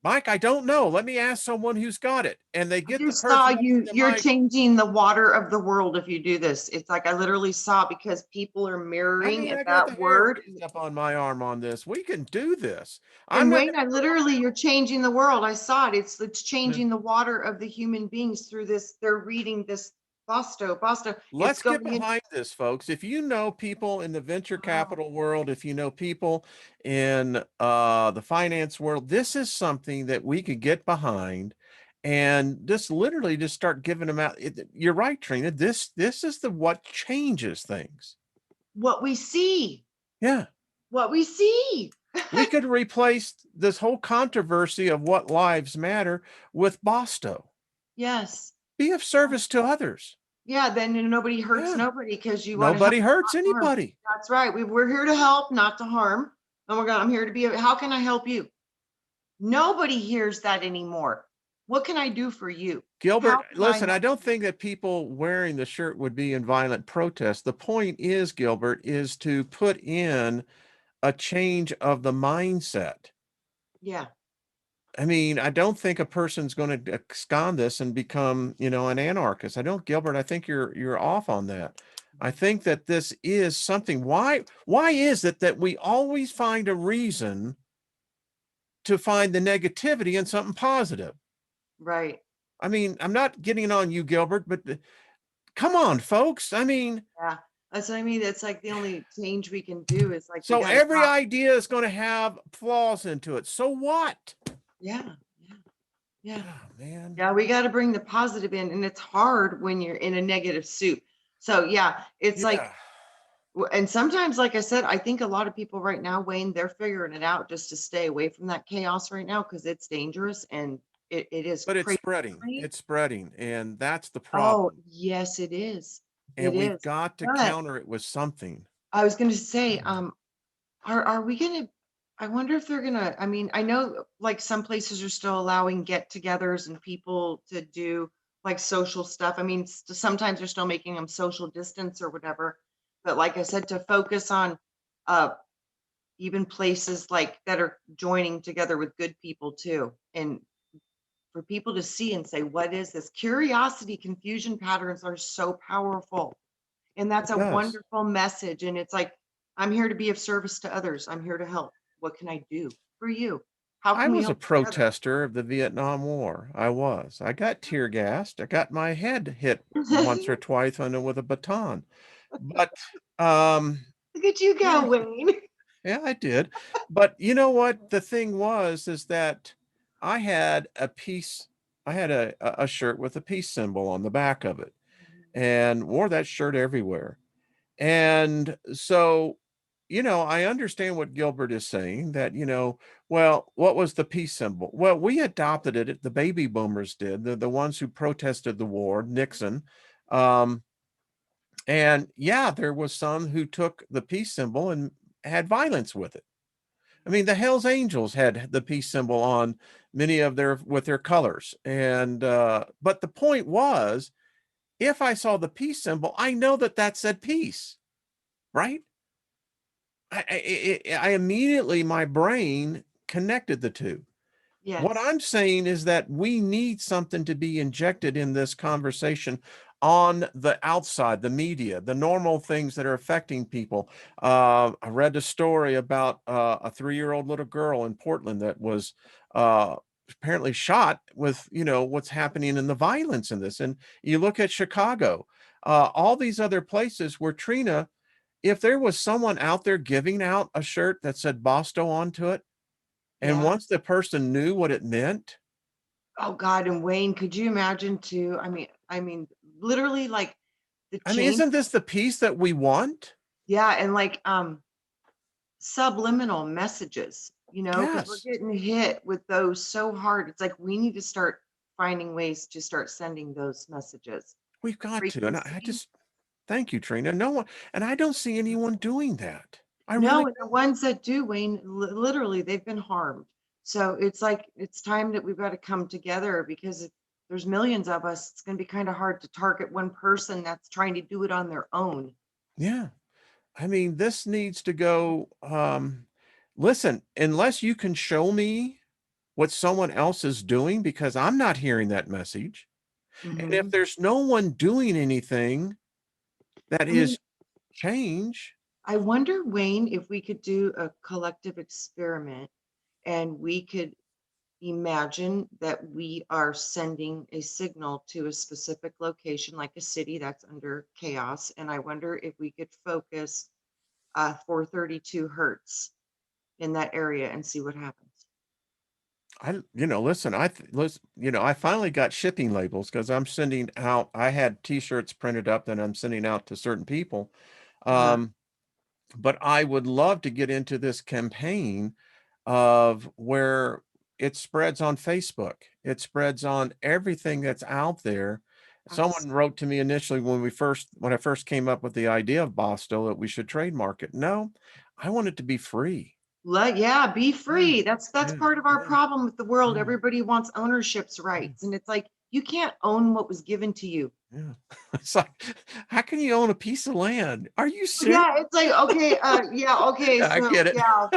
Mike, I don't know. Let me ask someone who's got it. And they I get the just saw person up to you, the you're mic. changing the water of the world if you do this. It's like I literally saw because people are I mirroring mean, at I got the that hair word. raised up on my arm on this. We can do this. I'm And not Wayne, going I literally, you're changing the world. I saw it. It's to. changing the water of the human beings through this. They're reading this Bosto. It's Let's get going in. behind this, folks. If you know people in the venture Wow. capital world, if you know people in the finance world, this is something that we could get behind and just literally just start giving them out. You're right, Trina. This is the what changes things. What we see, Yeah. what we see. We could replace this whole controversy of what lives matter with Bosto. Yes. Be of service to others. Yeah. Then nobody hurts Yeah. nobody because you want to help, Nobody hurts not harm. anybody. That's right. We're here to help, not to harm. Oh my God, I'm here to be. How can I help you? Nobody hears that anymore. What can I do for you? Gilbert, How can I listen, I help? don't think that people wearing the shirt would be in violent protest. The point is, Gilbert, is to put in a change of the mindset. Yeah. I mean, I don't think a person's going to abscond this and become, an anarchist. I don't, Gilbert. I think you're off on that. I think that this is something. Why is it that we always find a reason to find the negativity in something positive? Right. I mean, I'm not getting on you, Gilbert, but come on, folks. I mean, Yeah. That's what I mean. It's like the only change we can do is like we so got to every stop. idea is going to have flaws into it. So what? Yeah. Yeah. Yeah. Oh, man. Yeah. We got to bring the positive in. And it's hard when you're in a negative soup. So, yeah, it's like, Yeah. and sometimes, like I said, I think a lot of people right now, Wayne, they're figuring it out just to stay away from that chaos right now because it's dangerous and it is But it's crazy. spreading. It's spreading. And that's the Oh, problem. yes, it is. It And we've is. got to But counter it with something. I was going to say, are we going to, I wonder if they're going to, I mean, I know like some places are still allowing get-togethers and people to do like social stuff. I mean, sometimes they're still making them social distance or whatever. But like I said, to focus on uh even places like that are joining together with good people too. And for people to see and say, what is this? Curiosity, confusion patterns are so powerful. And that's It a does. wonderful message. And it's like, I'm here to be of service to others. I'm here to help. What can I do for you? How I can we was a help together? protester of the Vietnam War. I was. I got tear gassed. I got my head hit once or twice with a baton. But um Look at you yeah, go, Wayne. yeah, I did. But you know what? The thing was, is that I had a piece, I had a shirt with a peace symbol on the back of it and wore that shirt everywhere. And so, I understand what Gilbert is saying that, well, what was the peace symbol? Well, we adopted it. The baby boomers did, the ones who protested the war, Nixon. Um, and yeah, there was some who took the peace symbol and had violence with it. I mean, the Hells Angels had the peace symbol on many of their colors. And but the point was, if I saw the peace symbol, I know that said peace, right? I immediately, my brain connected the two. What Yes. I'm saying is that we need something to be injected in this conversation on the outside, the media, the normal things that are affecting people. I read a story about a 3-year-old little girl in Portland that was uh, apparently shot with, what's happening in the violence in this. And you look at Chicago, all these other places where Trina, if there was someone out there giving out a shirt that said Bosto onto it, and Yeah. once the person knew what it meant, Oh God, and Wayne, could you imagine too? I mean, literally like the I mean, change. isn't this the peace that we want? Yeah, and like subliminal messages, because we're Yes, getting hit with those so hard. It's like we need to start finding ways to start sending those messages. we've got to. And I Frequency. just thank you, Trina. No one, and I don't see anyone doing that. I No, really and the don't. ones that do, Wayne, literally, they've been harmed. So it's like it's time that we've got to come together because if there's millions of us. It's going to be kind of hard to target one person that's trying to do it on their own. Yeah. I mean, this needs to go. Listen, unless you can show me what someone else is doing, because I'm not hearing that message. And if Hmm. there's no one doing anything that I mean, is change, I wonder, Wayne, if we could do a collective experiment and we could imagine that we are sending a signal to a specific location, like a city that's under chaos. And I wonder if we could focus 432 hertz in that area and see what happens. listen, listen, I finally got shipping labels because I'm sending out, I had t-shirts printed up that I'm sending out to certain people. Uh-huh. Um, but I would love to get into this campaign of where it spreads on Facebook. It spreads on everything that's out there. Abs- Someone wrote to me initially when I first came up with the idea of Bosto that we should trademark it. No, I want it to be free. yeah, be Yeah, free. That's yeah, part of our yeah, problem with the world. yeah, Everybody wants ownership's yeah. rights. And it's like, you can't own what was given to you. Yeah. It's like, how can you own a piece of land? Are you serious? Yeah, it's like, okay, yeah, okay, I so get it. yeah.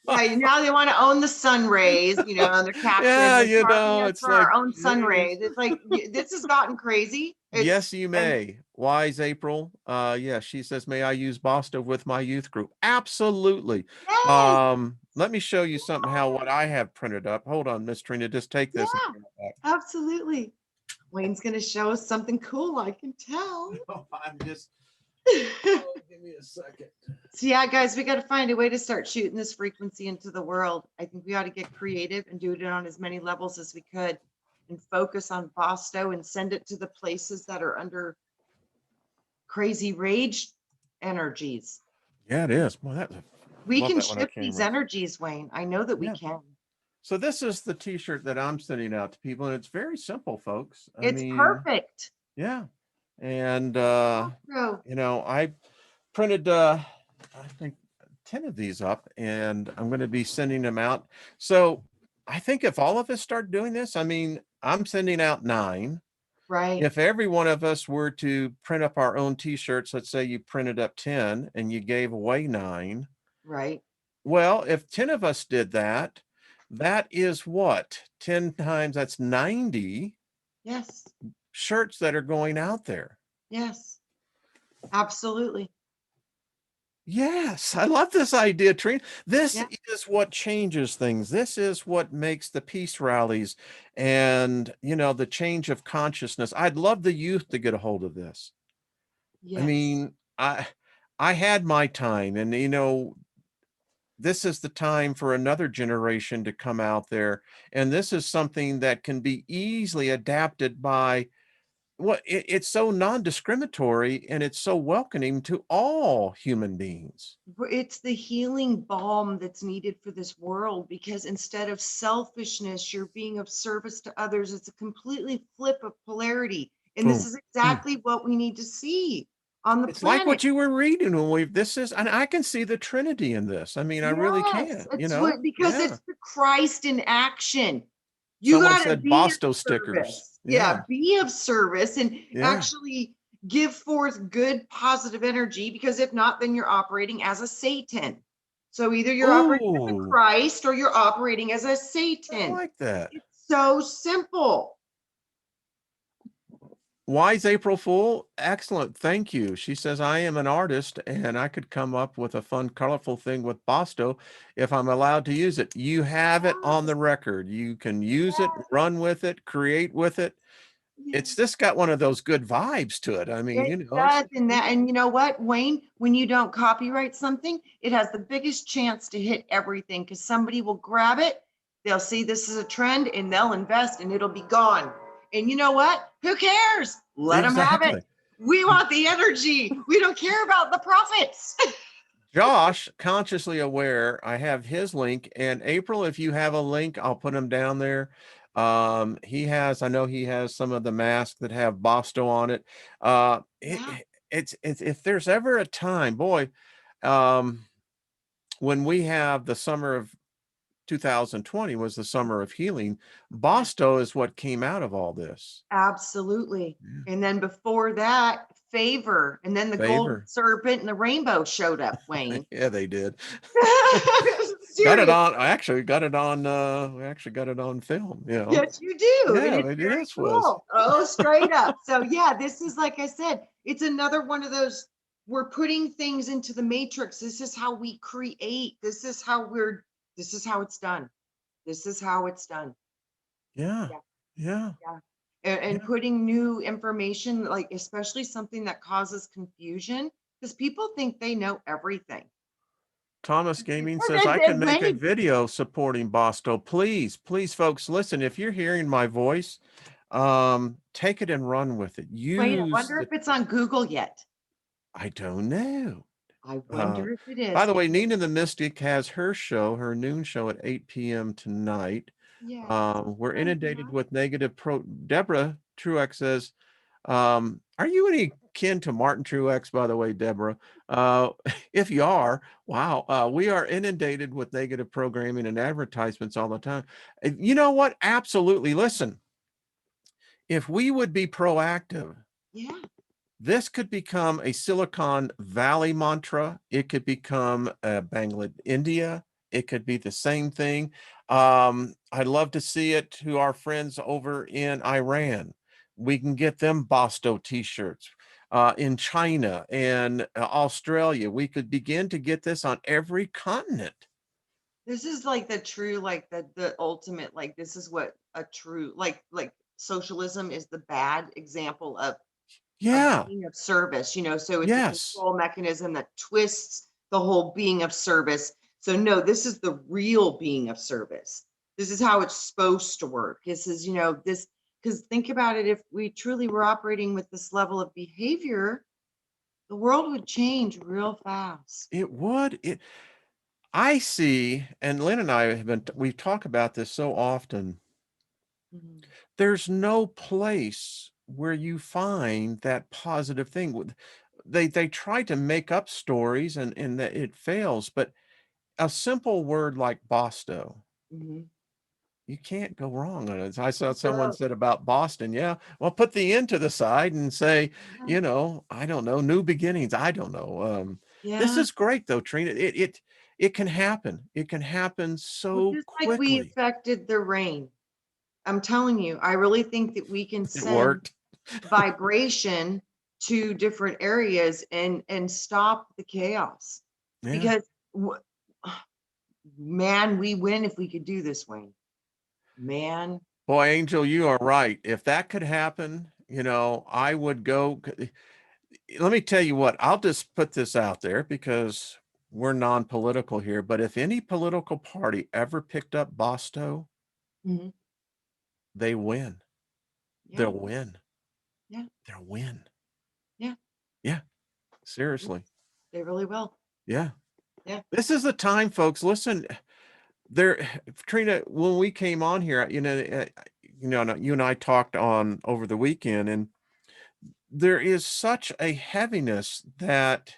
Yeah, now they want to own the sun rays, and they're captured. Yeah, They're charging us it's for our like, own sun geez. rays. It's like this has gotten crazy. It's Yes, you and may. Wise April. Yeah, she says, may I use Boston with my youth group? Absolutely. yes, Let me show you something how what I have printed up. Hold on, Miss Trina, just take this and yeah, bring it absolutely. Wayne's gonna show us something cool. I can tell. back. No, I'm just, oh, give me a second. So yeah, guys, we got to find a way to start shooting this frequency into the world. I think we ought to get creative and do it on as many levels as we could, and focus on Bosto and send it to the places that are under crazy rage energies. Yeah, it is. Well, We love can that when I shift came these up. energies, Wayne. I know that we Yeah. can. So this is the t-shirt that I'm sending out to people, and it's very simple, folks. I It's mean, perfect. yeah. And So, I printed I think 10 of these up, and I'm going to be sending them out. So I think if all of us start doing this, I mean, I'm sending out 9. right, If every one of us were to print up our own t-shirts, let's say you printed up 10 and you gave away 9. right. Well, if 10 of us did that, that is what? 10 times, that's 90 Yes, shirts that are going out there. yes, absolutely. Yes, I love this idea, Trina. This Yeah, is what changes things. This is what makes the peace rallies and, the change of consciousness. I'd love the youth to get a hold of this. I yes, mean, I had my time, and this is the time for another generation to come out there, and this is something that can be easily adapted by it's so non-discriminatory and it's so welcoming to all human beings. It's the healing balm that's needed for this world, because instead of selfishness, you're being of service to others. It's a completely flip of polarity. And this Boom. is Mm. exactly what we need to see on the It's like planet. what you were reading when and I can see the Trinity in this. I mean, I really Yes, can, it's what, because Yeah. it's the Christ in action. You Someone got to said be of Bosto stickers. service. Yeah. Yeah, be of service and Yeah. actually give forth good, positive energy, because if not, then you're operating as a Satan. So either you're operating as a Oh, Christ or you're operating as a I Satan. like that. It's so simple. Wise April Fool. Excellent. Thank you. She says, I am an artist and I could come up with a fun, colorful thing with Bosto if I'm allowed to use it. You have it on the Yes, record. You can use it, run with it, create with it. It's yes. just got one of those good vibes to it. I mean, It it's, does, and you know what, Wayne? When you don't copyright something, it has the biggest chance to hit everything, because somebody will grab it They'll see this is a trend and they'll invest and it'll be gone. And you know what? Who cares? Let them have Exactly. it. We want the energy. We don't care about the profits. Josh, consciously aware, I have his link. And April, if you have a link, I'll put him down there. I know he has some of the masks that have BOSTO on it. Yeah, It's if there's ever a time, boy, um, when we have the summer of 2020 was the summer of healing. yeah, BOSTO is what came out of all this. absolutely. Yeah. And then before that, favor. And then the golden Favor. serpent and the rainbow showed up, Wayne. Yeah, they did. Got it Serious. on. I actually got it on. We actually got it on film. You know. Yes, you do. And Yeah, it's it very is was. cool. Oh, straight up. So yeah, this is, like I said, it's another one of those, we're putting things into the matrix. This is how we create. This is how it's done. This is how it's done. Yeah, Yeah, yeah, yeah. And yeah. putting new information, like especially something that causes confusion, because people think they know everything. Thomas Gaming says I can And make a Wayne, video supporting Bosto. Please, please, folks, listen. If you're hearing my voice, take it and run with it. Wayne, I Use wonder the. if it's on Google yet. I don't know. I Uh, wonder if it by is. the way, Nina the Mystic has her show, her noon show at 8 p.m. tonight. Yeah. We're Oh, inundated nice. with negative pro. Deborah Truex says, are you any kin to Martin Truex, by the way, Deborah? If you are, wow, we are inundated with negative programming and advertisements all the time. You know what? Absolutely. Listen, if we would be proactive, Yeah. this could become a Silicon Valley mantra. It could become Bangladesh, India. It could be the same thing. I'd love to see it to our friends over in Iran. We can get them Bosto t-shirts. In China and Australia, we could begin to get this on every continent. This is like the true, like the ultimate, like this is what a true, like socialism is the bad example of Yeah. being of service, so it's a Yes. control mechanism that twists the whole being of service. So no, this is the real being of service. This is how it's supposed to work. This is, this, because think about it, if we truly were operating with this level of behavior, the world would change real fast. It would. I see, and Lynn and I we talk about this so often. Mhm. There's no place where you find that positive thing. They try to make up stories and that it fails, but a simple word like Bosto, Mhm. you can't go wrong on it. I saw someone No. said about Boston, yeah, well, put the N to the side and say, Yeah. I don't know, new beginnings. I don't know. This Yeah. is great though, Trina. It can happen. It can happen Well, so just like we quickly. affected the rain. I'm telling you, I really think that we can It send worked. vibration to different areas and stop the chaos. Yeah. Because w- man, we win if we could do this, Wayne. Man, Boy, Angel, you are right. If that could happen, I would go. Let me tell you what, I'll just put this out there because we're non-political here. But if any political party ever picked up Bosto, mhm, they win. yeah, They'll win. yeah, They'll win. yeah, Yeah, yeah, seriously. they really will. Yeah. Yeah. This is the time, folks. Listen, there, Trina, when we came on here, you and I talked on over the weekend, and there is such a heaviness that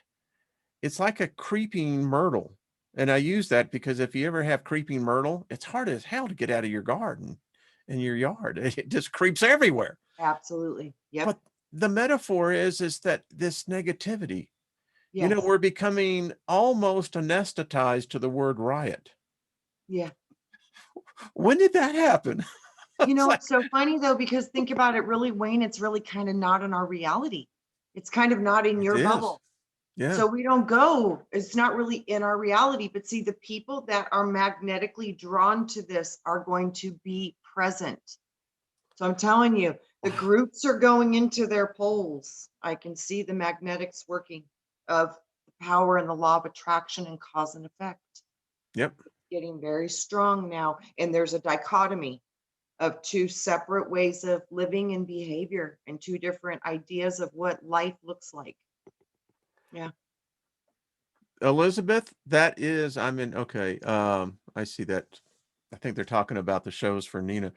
it's like a creeping myrtle. And I use that because if you ever have creeping myrtle, it's hard as hell to get out of your garden in your yard. It just creeps everywhere. Absolutely. Yep. But the metaphor is that this negativity, Yes. we're becoming almost anesthetized to the word riot. Yeah. When did that happen? It's like, It's so funny though, because think about it really, Wayne, it's really kind of not in our reality. It's kind of not in it your is. bubble. Yeah. So we don't go, it's not really in our reality. But see, the people that are magnetically drawn to this are going to be present. So I'm telling you, the Wow. groups are going into their poles. I can see the magnetics working of the power and the law of attraction and cause and effect. Yep. getting very strong now. And there's a dichotomy of two separate ways of living and behavior and two different ideas of what life looks like. Yeah. Elizabeth, that is, I'm in, okay. I see that. I think they're talking about the shows for Nina.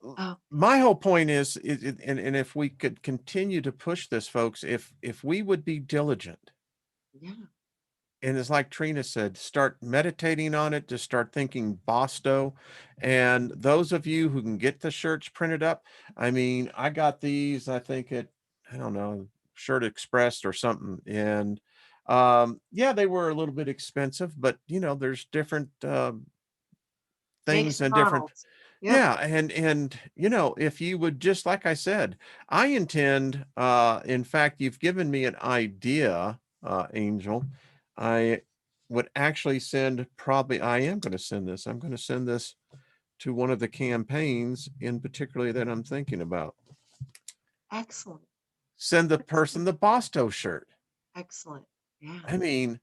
Oh, My whole point is, and if we could continue to push this, folks, if we would be diligent, yeah. and it's like Trina said, start meditating on it, just start thinking Bosto. And those of you who can get the shirts printed up, I mean, I got these, I think at, I don't know, Shirt Express or something. And yeah, they were a little bit expensive, but you know, there's different Makes things and different, models. Yep. yeah, and you know, if you would just, like I said, I intend, in fact, you've given me an idea, Angel. I would actually send, probably I am going to send this. I'm going to send this to one of the campaigns in particularly that I'm thinking about. Excellent. Send the person the Bosto shirt. Excellent. Yeah. I mean, you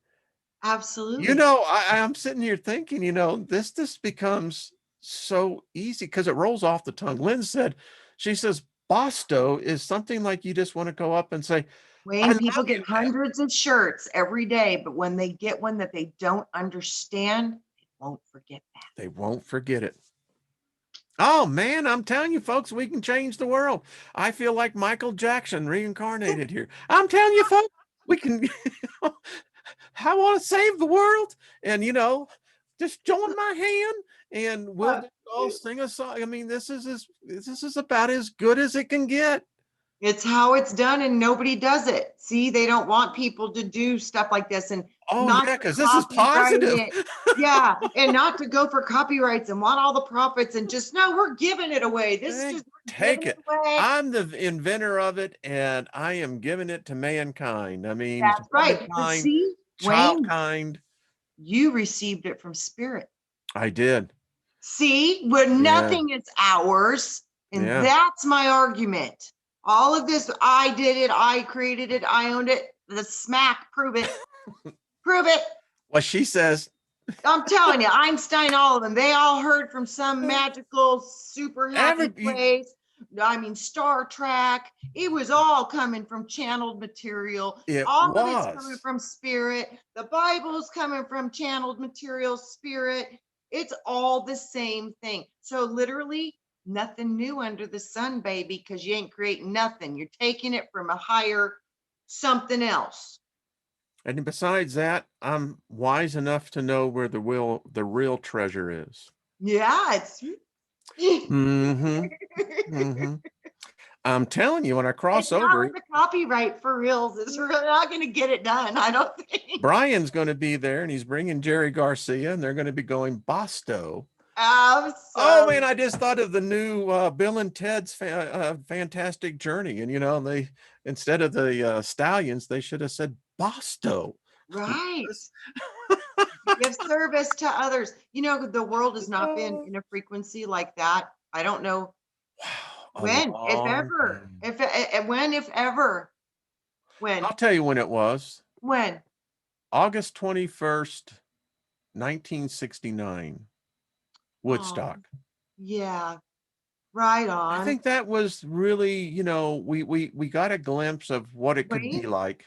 Absolutely. know, I'm sitting here thinking, you know, this becomes so easy because it rolls off the tongue. Lynn said, she says, Bosto is something like you just want to go up and say, I Wayne, people love get you, man. hundreds of shirts every day, but when they get one that they don't understand, they won't forget that. They won't forget it. Oh man, I'm telling you, folks, we can change the world. I feel like Michael Jackson reincarnated here. I'm telling you, folks, we can. I want to save the world, and you know, just join my hand, and we'll all sing a song. I mean, this is about as good as it can get. It's how it's done, and nobody does it. See, they don't want people to do stuff like this and Oh not yeah, to because this is copyright positive. it. Yeah, and not to go for copyrights and want all the profits and just no, we're giving it away. This is Hey, just we're take giving it it. away. I'm the inventor of it, and I am giving it to mankind. I mean, That's right. But womankind, see, Wayne, childkind. you received it from spirit. I did. See, where Yeah. nothing is ours. And Yeah. that's my argument. All of this, I did it, I created it, I owned it. The smack, prove it. Prove it. Well, she says, I'm telling you, Einstein, all of them, they all heard from some magical, super happy every place. I mean, Star Trek, it was all coming from channeled material. it All of it's coming was. from spirit. The Bible's coming from channeled material, spirit. It's all the same thing. So, literally, nothing new under the sun, baby, because you ain't creating nothing. You're taking it from a higher something else. And besides that, I'm wise enough to know where the real treasure is. Yeah, it's. Mm-hmm. Mm-hmm. I'm telling you, when I cross It's not over, with the copyright for reals. It's really not going to get it done, I don't think. Brian's going to be there, and he's bringing Jerry Garcia, and they're going to be going Bosto. Oh man, I just thought of the new Bill and Ted's Fantastic Journey, and you know, they instead of the stallions, they should have said Bosto. Right. Give service to others. You know, the world has not been in a frequency like that. I don't know Wow, a when, if long ever, time. when, if ever, when, I'll tell you when it was. when. August 21st, 1969, Oh, Woodstock. yeah, right I on. think that was really, you know, we got a glimpse of what it could be Wayne, like.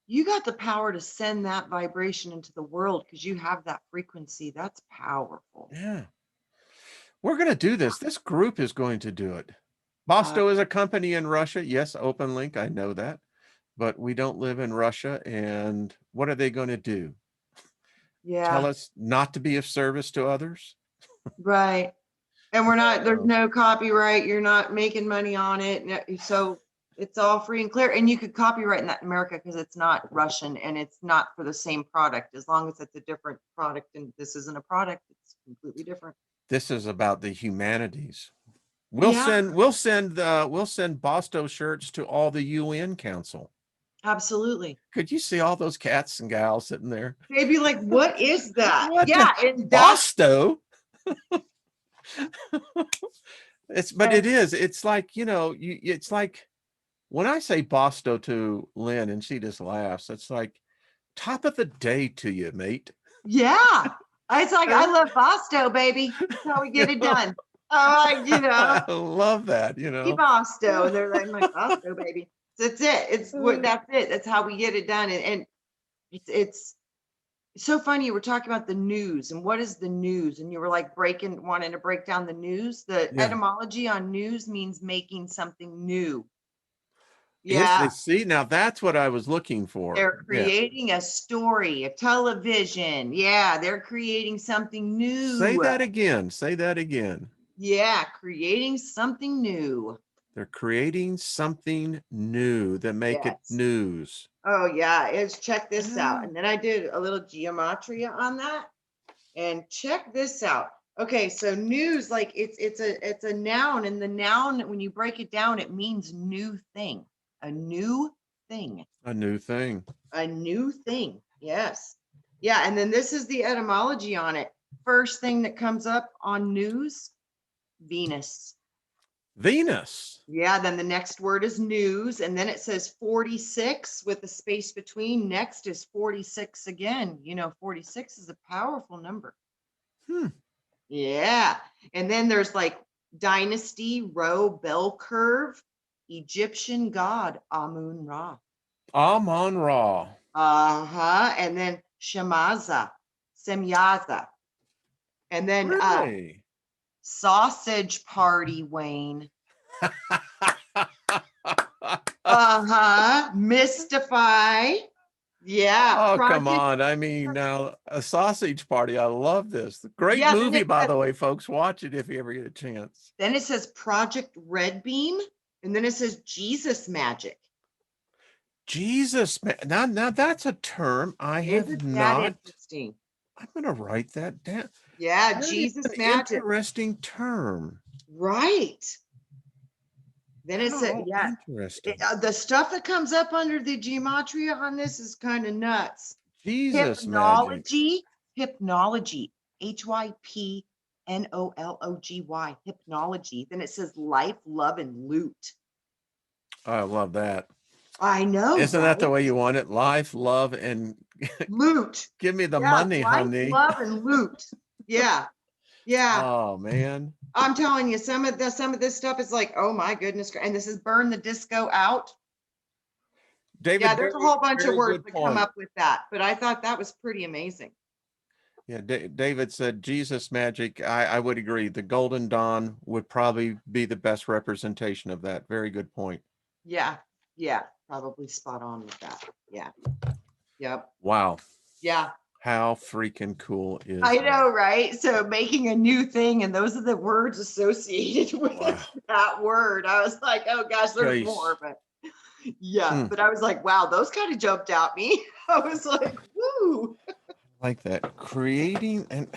you got the power to send that vibration into the world because you have that frequency. That's powerful. Yeah. We're going to do this. This group is going to do it. Uh, Bosto is a company in Russia. Yes, open link. I know that. But we don't live in Russia. And what are they going to do? Tell yeah, us not to be of service to others? right. And we're not, there's No. no copyright, you're not making money on it. So it's all free and clear. And you could copyright in that in America because it's not Russian and it's not for the same product. As long as it's a different product and this isn't a product, it's completely different. This is about the humanities. Yeah, We'll send Bosto shirts to all the UN Council. absolutely. Could you see all those cats and gals sitting there? They'd be like, what is that? What Yeah, the and that's Bosto? But it is. It's like, you know, it's like when I say Bosto to Lynn and she just laughs, it's like top of the day to you, mate. yeah. It's like, I love BOSTO, baby. That's how we get it done. I love that, BOSTO. And they're like, I'm like, BOSTO, baby. That's it. That's it. That's how we get it done. And it's so funny. You were talking about the news and what is the news? And you were like wanting to break down the news. The Yeah. etymology on news means making something new. Is Yeah. see, now that's what I was looking for. They're creating a story, a television. Yeah, they're creating something new. Say that again. Say that again. Yeah, creating something new. They're creating something new that make it news. Oh yeah, check this out. And then I did a little geometria on that. And check this out. Okay, so news, like it's a noun, and the noun, when you break it down, it means new thing. A new thing. A new thing. A new thing. Yes. Yeah, and then this is the etymology on it. First thing that comes up on news, Venus. Venus. Yeah, then the next word is news, and then it says 46 with a space between. Next is 46 again. 46 is a powerful number. Yeah. And then there's like dynasty, row, bell curve, Egyptian god, Amun-Ra. Amun-Ra. And then Shemaza, Semyaza. And then really? Sausage party, Wayne. Mystify. Yeah. Oh, come on. I mean, now a sausage party. I love this. Great movie, by the way, folks. Watch it if you ever get a chance. Then it says Project Red Beam, and then it says Jesus Magic. Jesus, now that's a term I have not. Interesting. I'm going to write that down. Yeah, Jesus Magic. Interesting term. Right. Then it said, yeah, interesting. The stuff that comes up under the gematria on this is kind of nuts. Jesus Hypnology, Hypnology, Hypnology, Hypnology. Then it says life, love, and loot. I love that. I know. Isn't that the way you want it? Life, love, and loot. Give me the money, life, honey. Love and loot. Yeah. Yeah. Oh man. I'm telling you, some of this stuff is like, oh my goodness. And this is Burn the Disco Out. David, yeah, there's a whole bunch of words that come up with that, but I thought that was pretty amazing. Yeah, David said Jesus Magic. I would agree. The Golden Dawn would probably be the best representation of that. Very good point. Yeah, probably spot on with that. Yeah. Yep. Wow. Yeah. How freaking cool is I know, right? So making a new thing, and those are the words associated with that word. I was like, oh gosh, there's more, but yeah. But I was like, wow, those kind of jumped at me. I was like, woo. Like that. Creating and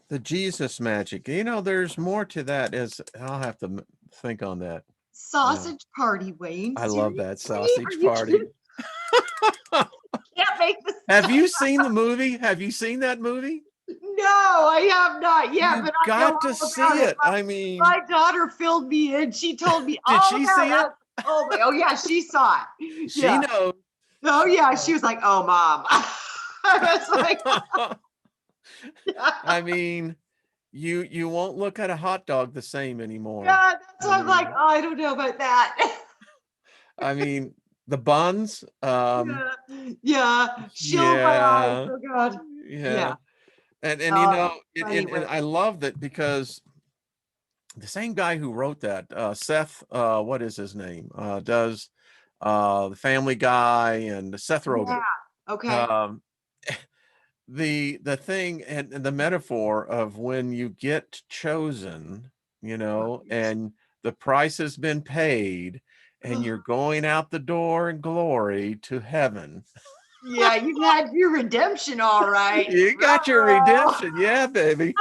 the Jesus Magic. There's more to that. I'll have to think on that. Sausage party, Wayne. I love that sausage party. Can't make this. Have you seen the movie? Have you seen that movie? No, I have not yet. But I got to see it. I mean, my daughter filled me in. She told me. Did she see it? Oh yeah, she saw it. She knows. Oh yeah, she was like, "Oh, mom." I was like, I mean, you won't look at a hot dog the same anymore. Yeah, that's why I'm like, oh, I don't know about that. I mean, the buns. Shield my eyes. Oh God. Yeah. And I love that because the same guy who wrote that, Seth, what is his name? Does the Family Guy, and Seth Rogen. Yeah. Okay. The thing and the metaphor of when you get chosen, and the price has been paid and you're going out the door in glory to heaven. Yeah, you had your redemption, all right. You got your redemption. Yeah, baby.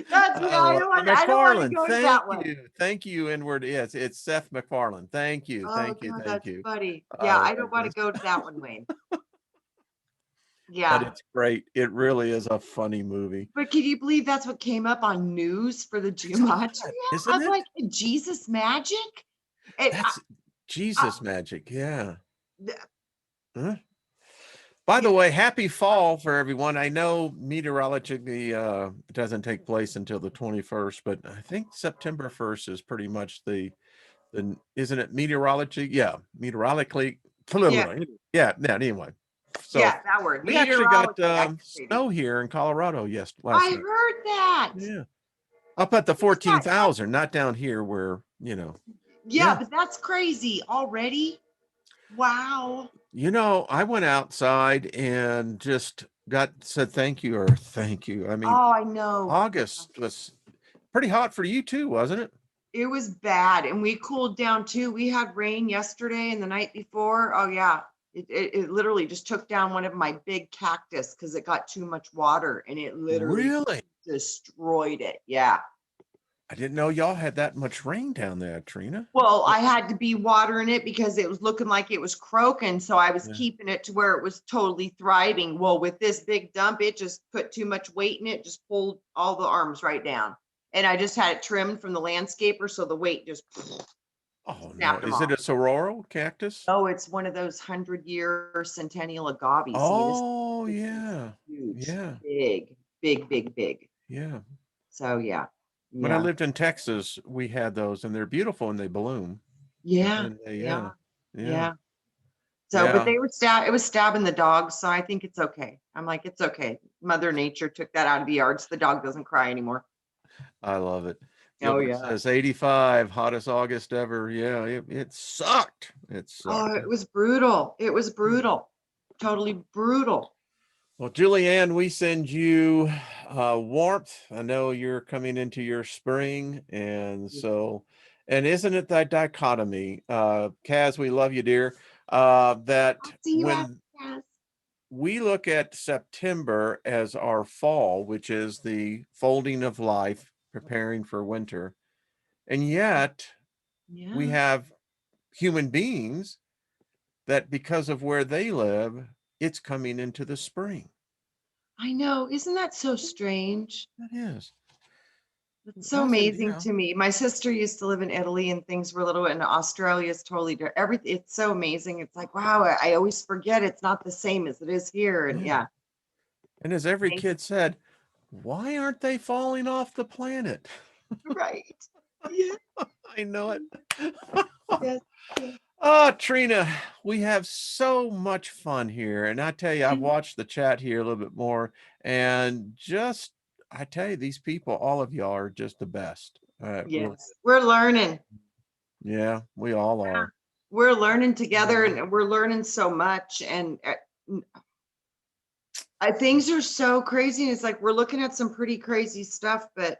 That's I don't want to go to that one. Thank you, Inward. Yes, it's Seth MacFarlane. Thank you. Thank you. That's funny. Yeah, I don't want to go to that one, Wayne. Yeah. But it's great. It really is a funny movie. But can you believe that's what came up on news for the gematria? Isn't it? Like Jesus Magic? That's Jesus Magic, yeah. Huh? By Yeah, the way, happy fall for everyone. I know meteorology doesn't take place until the 21st, but I think September 1st is pretty much isn't it meteorology? Yeah, meteorologically. yeah, Yeah, no, anyway. So yeah, that word, we actually got meteorology. I can say it. snow here in Colorado last I night. heard that. Yeah. Up at the What's that? 14,000, not down here where, Yeah, yeah. but that's crazy already. Wow. I went outside and just said thank you or thank you. I mean, Oh, I know. Yeah. August was pretty hot for you too, wasn't it? It was bad, and we cooled down too. We had rain yesterday and the night before. Oh yeah, it literally just took down one of my big cactus because it got too much water, and it literally Really? destroyed it. Yeah. I didn't know y'all had that much rain down there, Trina. Well, I had to be watering it because it was looking like it was croaking, so I was Yeah. keeping it to where it was totally thriving. Well, with this big dump, it just put too much weight in it, just pulled all the arms right down. And I just had it trimmed from the landscaper, so the weight just Oh no. snapped them Is it off. a sororo cactus? Oh, it's one of those 100-year centennial agave. See, Oh this is yeah. huge, Yeah. big, big, big, big. Yeah. So yeah, When I yeah, lived in Texas, we had those and they're beautiful and they bloom. yeah, And they, yeah, yeah. Yeah. yeah. So, but Yeah. they were it was stabbing the dogs, so I think it's okay. I'm like, it's okay. Mother Nature took that out of the yard, so the dog doesn't cry anymore. I love it. Oh Gilbert yeah. says 85, hottest August ever. Yeah, it sucked. It Oh, sucked. it was brutal. It was brutal. Totally brutal. Well, Julianne, we send you warmth. I know you're coming into your spring. And so, and isn't it that dichotomy? Kaz, we love you, dear. That I'll see you after when class. we look at September as our fall, which is the folding of life, preparing for winter, and yet we Yeah, have human beings that because of where they live, it's coming into the spring. I know. Isn't that so strange? That is. It's so That's it, amazing to me. My sister used to live in Italy and things were a little, and Australia is totally different. Everything, it's so amazing. It's like, wow, I always forget it's not the same as it is here. And yeah. yeah, And as every amazing. kid said, why aren't they falling off the planet? Right. Yeah. I know it. Yes. Yeah. Trina, we have so much fun here. And I tell you, I've Mhm. watched the chat here a little bit more. And I tell you, these people, all of y'all are just the best. Really. Yes. We're learning. Yeah, we all Yeah. are. We're learning together Yeah. and we're learning so much. And things are so crazy. It's like we're looking at some pretty crazy stuff, but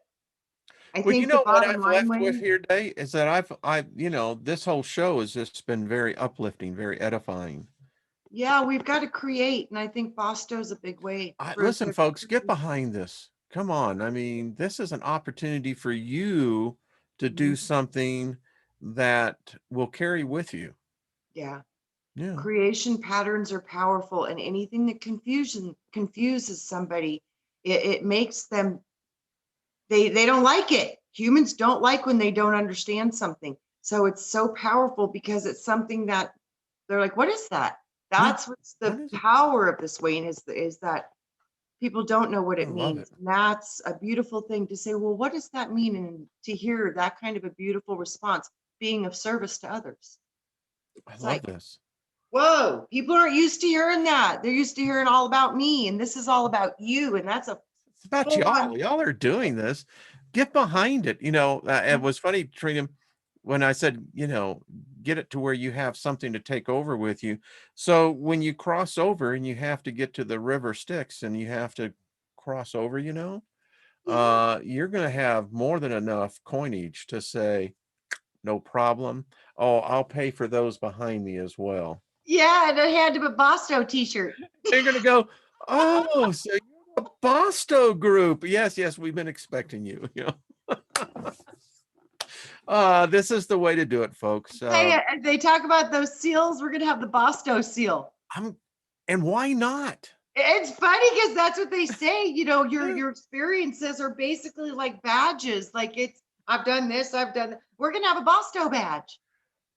I Well, you think the know what bottom I've line, left with Wayne, here today is that this whole show has just been very uplifting, very edifying. yeah, we've got to create. And I think Bosto's a big way for Listen, the, folks, get behind this. Come on. I mean, this is an opportunity for you to do Mhm. something that will carry with you. Yeah. Yeah. Creation patterns are powerful, and anything that confuses somebody, it makes them, they don't like it. Humans don't like when they don't understand something. So it's so powerful because it's something that they're like, what is that? Yeah. That's what's What the is it? power of this, Wayne, is that people don't know what I it love means. it. And that's a beautiful thing to say, well, what does that mean? And to hear that kind of a beautiful response, being of service to others. I It's love like, this. whoa, people aren't used to hearing that. They're used to hearing all about me, and this is all about you. And that's a It's about full on. y'all. Y'all are doing this. Get behind it. It was funny, Trina, when I said, get it to where you have something to take over with you. So when you cross over and you have to get to the river Styx and you have to cross over, Yeah. you're going to have more than enough coinage to say, no problem. Oh, I'll pay for those behind me as well. Yeah, and I had a Bosto t-shirt. They're going to go, oh, so you're the Bosto group. Yes, yes, we've been expecting you. This is the way to do it, folks. Hey, they talk about those seals. We're gonna have the Bosto seal. I'm, and why not? It's funny because that's what they say. Yeah. Your experiences are basically like badges. Like I've done this, I've done that. We're gonna have a Bosto badge.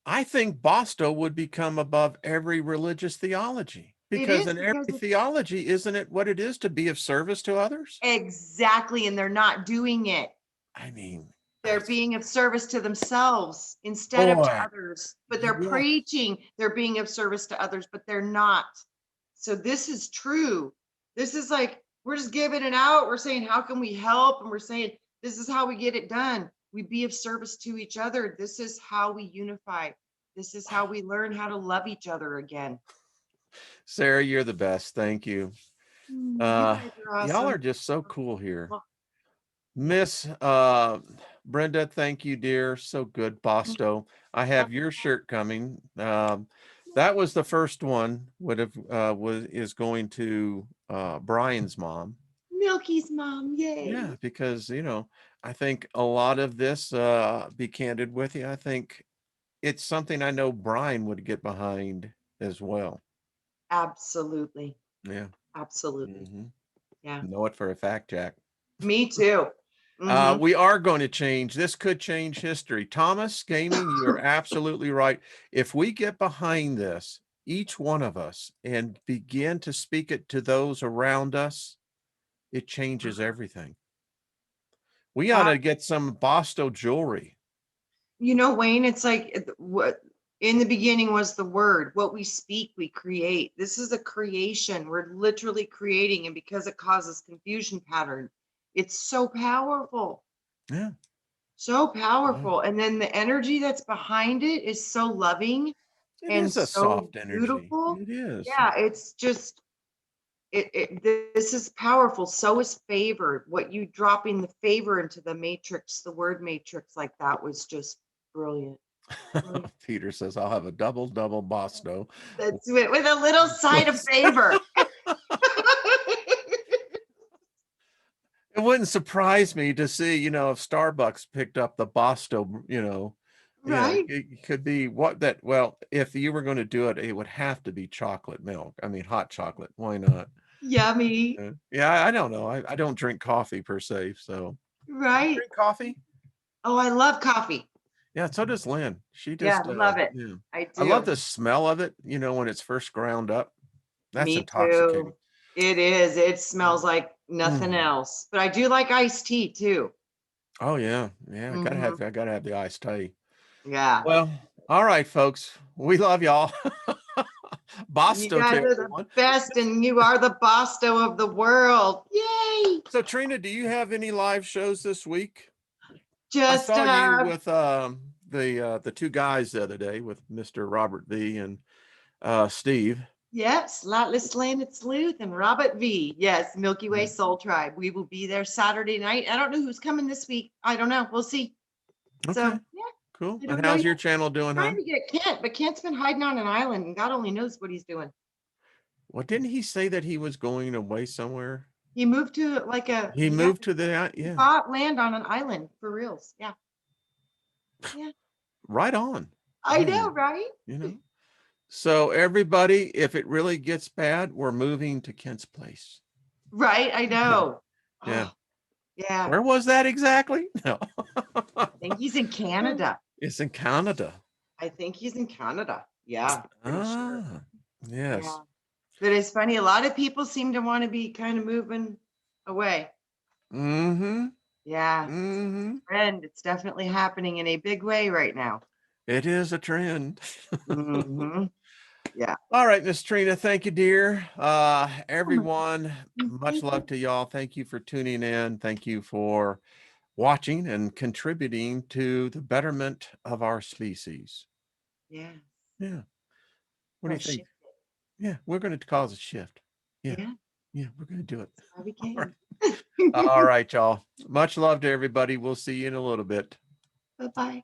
I think Bosto would become above every religious theology. It Because is in every because it's theology, isn't it what it is to be of service to others? exactly, and they're not doing it. I mean, They're that's being of service to themselves instead of to boy, others, but they're yeah. preaching they're being of service to others, but they're not. So this is true. This is like we're just giving it out. We're saying, how can we help? And we're saying, this is how we get it done. We be of service to each other. This is how we unify. This is how we learn how to love each other again. Sarah, you're the best. Thank you. You guys are Y'all are awesome. just so cool here. Well, yeah. Miss Brenda, thank you, dear. So good, Bosto. I have your shirt coming. That was the first one. Would have is going to Brian's mom. Milky's mom, Yeah, yay. because I think a lot of this, be candid with you, I think it's something I know Brian would get behind as well. Absolutely. Yeah. Absolutely. hmm Yeah. Know it for a fact, Jack. Me too. Mhm. We are going to change. This could change history. Thomas Gaming, you are absolutely right. If we get behind this, each one of us, and begin to speak it to those around us, it changes everything. We ought Uh, to get some Bosto jewelry. Wayne, it's like what in the beginning was the word. What we speak, we create. This is a creation. We're literally creating, and because it causes confusion pattern, it's so powerful. Yeah. So Yeah. powerful. And then the energy that's behind it is so loving It and is a so soft energy. beautiful. It is. Yeah, it's just this is powerful. So is favor. What you dropping the favor into the matrix, the word matrix like that was just brilliant. Brilliant. Peter says, I'll have a double Bosto. That's it, with a little side of favor. It wouldn't surprise me to see, if Starbucks picked up the Bosto, Right? it could be well, if you were going to do it, it would have to be chocolate milk. I mean, hot chocolate. Why not? Yummy. Yeah, I don't know. I don't drink coffee per se. So you Right? drink coffee? Oh, I love coffee. Yeah, so does Lynn. She Yeah, just, love it. yeah. I I love do. the smell of it, when it's first ground up. That's Me intoxicating. too. It is. It smells like nothing Mm. else. But I do like iced tea too. Oh yeah. Yeah. Hmm. I gotta have the iced tea. Yeah. Well, all right, folks. We love y'all. You Bosto guys to are the everyone. best, and you are the Bosto of the world. Yay! So Trina, do you have any live shows this week? I Just saw you with the two guys the other day with Mr. Robert V and Steve. yep, Slightly Slanted Sleuth and Robert V. Yes, Milky Way Yeah. Soul Tribe. We will be there Saturday night. I don't know who's coming this week. I don't know. We'll see. So Okay, yeah, cool. I And don't know how's yet. your channel doing, huh? Trying to get Kent, but Kent's been hiding on an island, and God only knows what he's doing. Well, didn't he say that he was going away somewhere? He moved to like He he got moved to the he yeah. bought land on an island for reals. Yeah. Yeah. Right on. I I know, mean, right? you know. So everybody, if it really gets bad, we're moving to Kent's place. Right. I Yeah. know. Yeah. Oh, yeah. Where was that exactly? No. I think he's in Canada. It's in Canada. I think he's in Canada. Yeah, pretty sure. Ah, yes. Yeah. But it's funny, a lot of people seem to want to be kind of moving away. Mm-hmm. Yeah, it's Mm-hmm. a trend. It's definitely happening in a big way right now. It is a trend. Hmm. Yeah. All right, Miss Trina, thank you, dear. Oh my Everyone, goodness, much thank love you. to y'all. Thank you for tuning in. Thank you for watching and contributing to the betterment of our species. Yeah. Yeah. What do you Let's think? shift Yeah, we're going to cause a shift. Yeah. it. Yeah, Yeah, we're going to do it. that's why we All right. came. All right, y'all. Much love to everybody. We'll see you in a little bit. Bye-bye.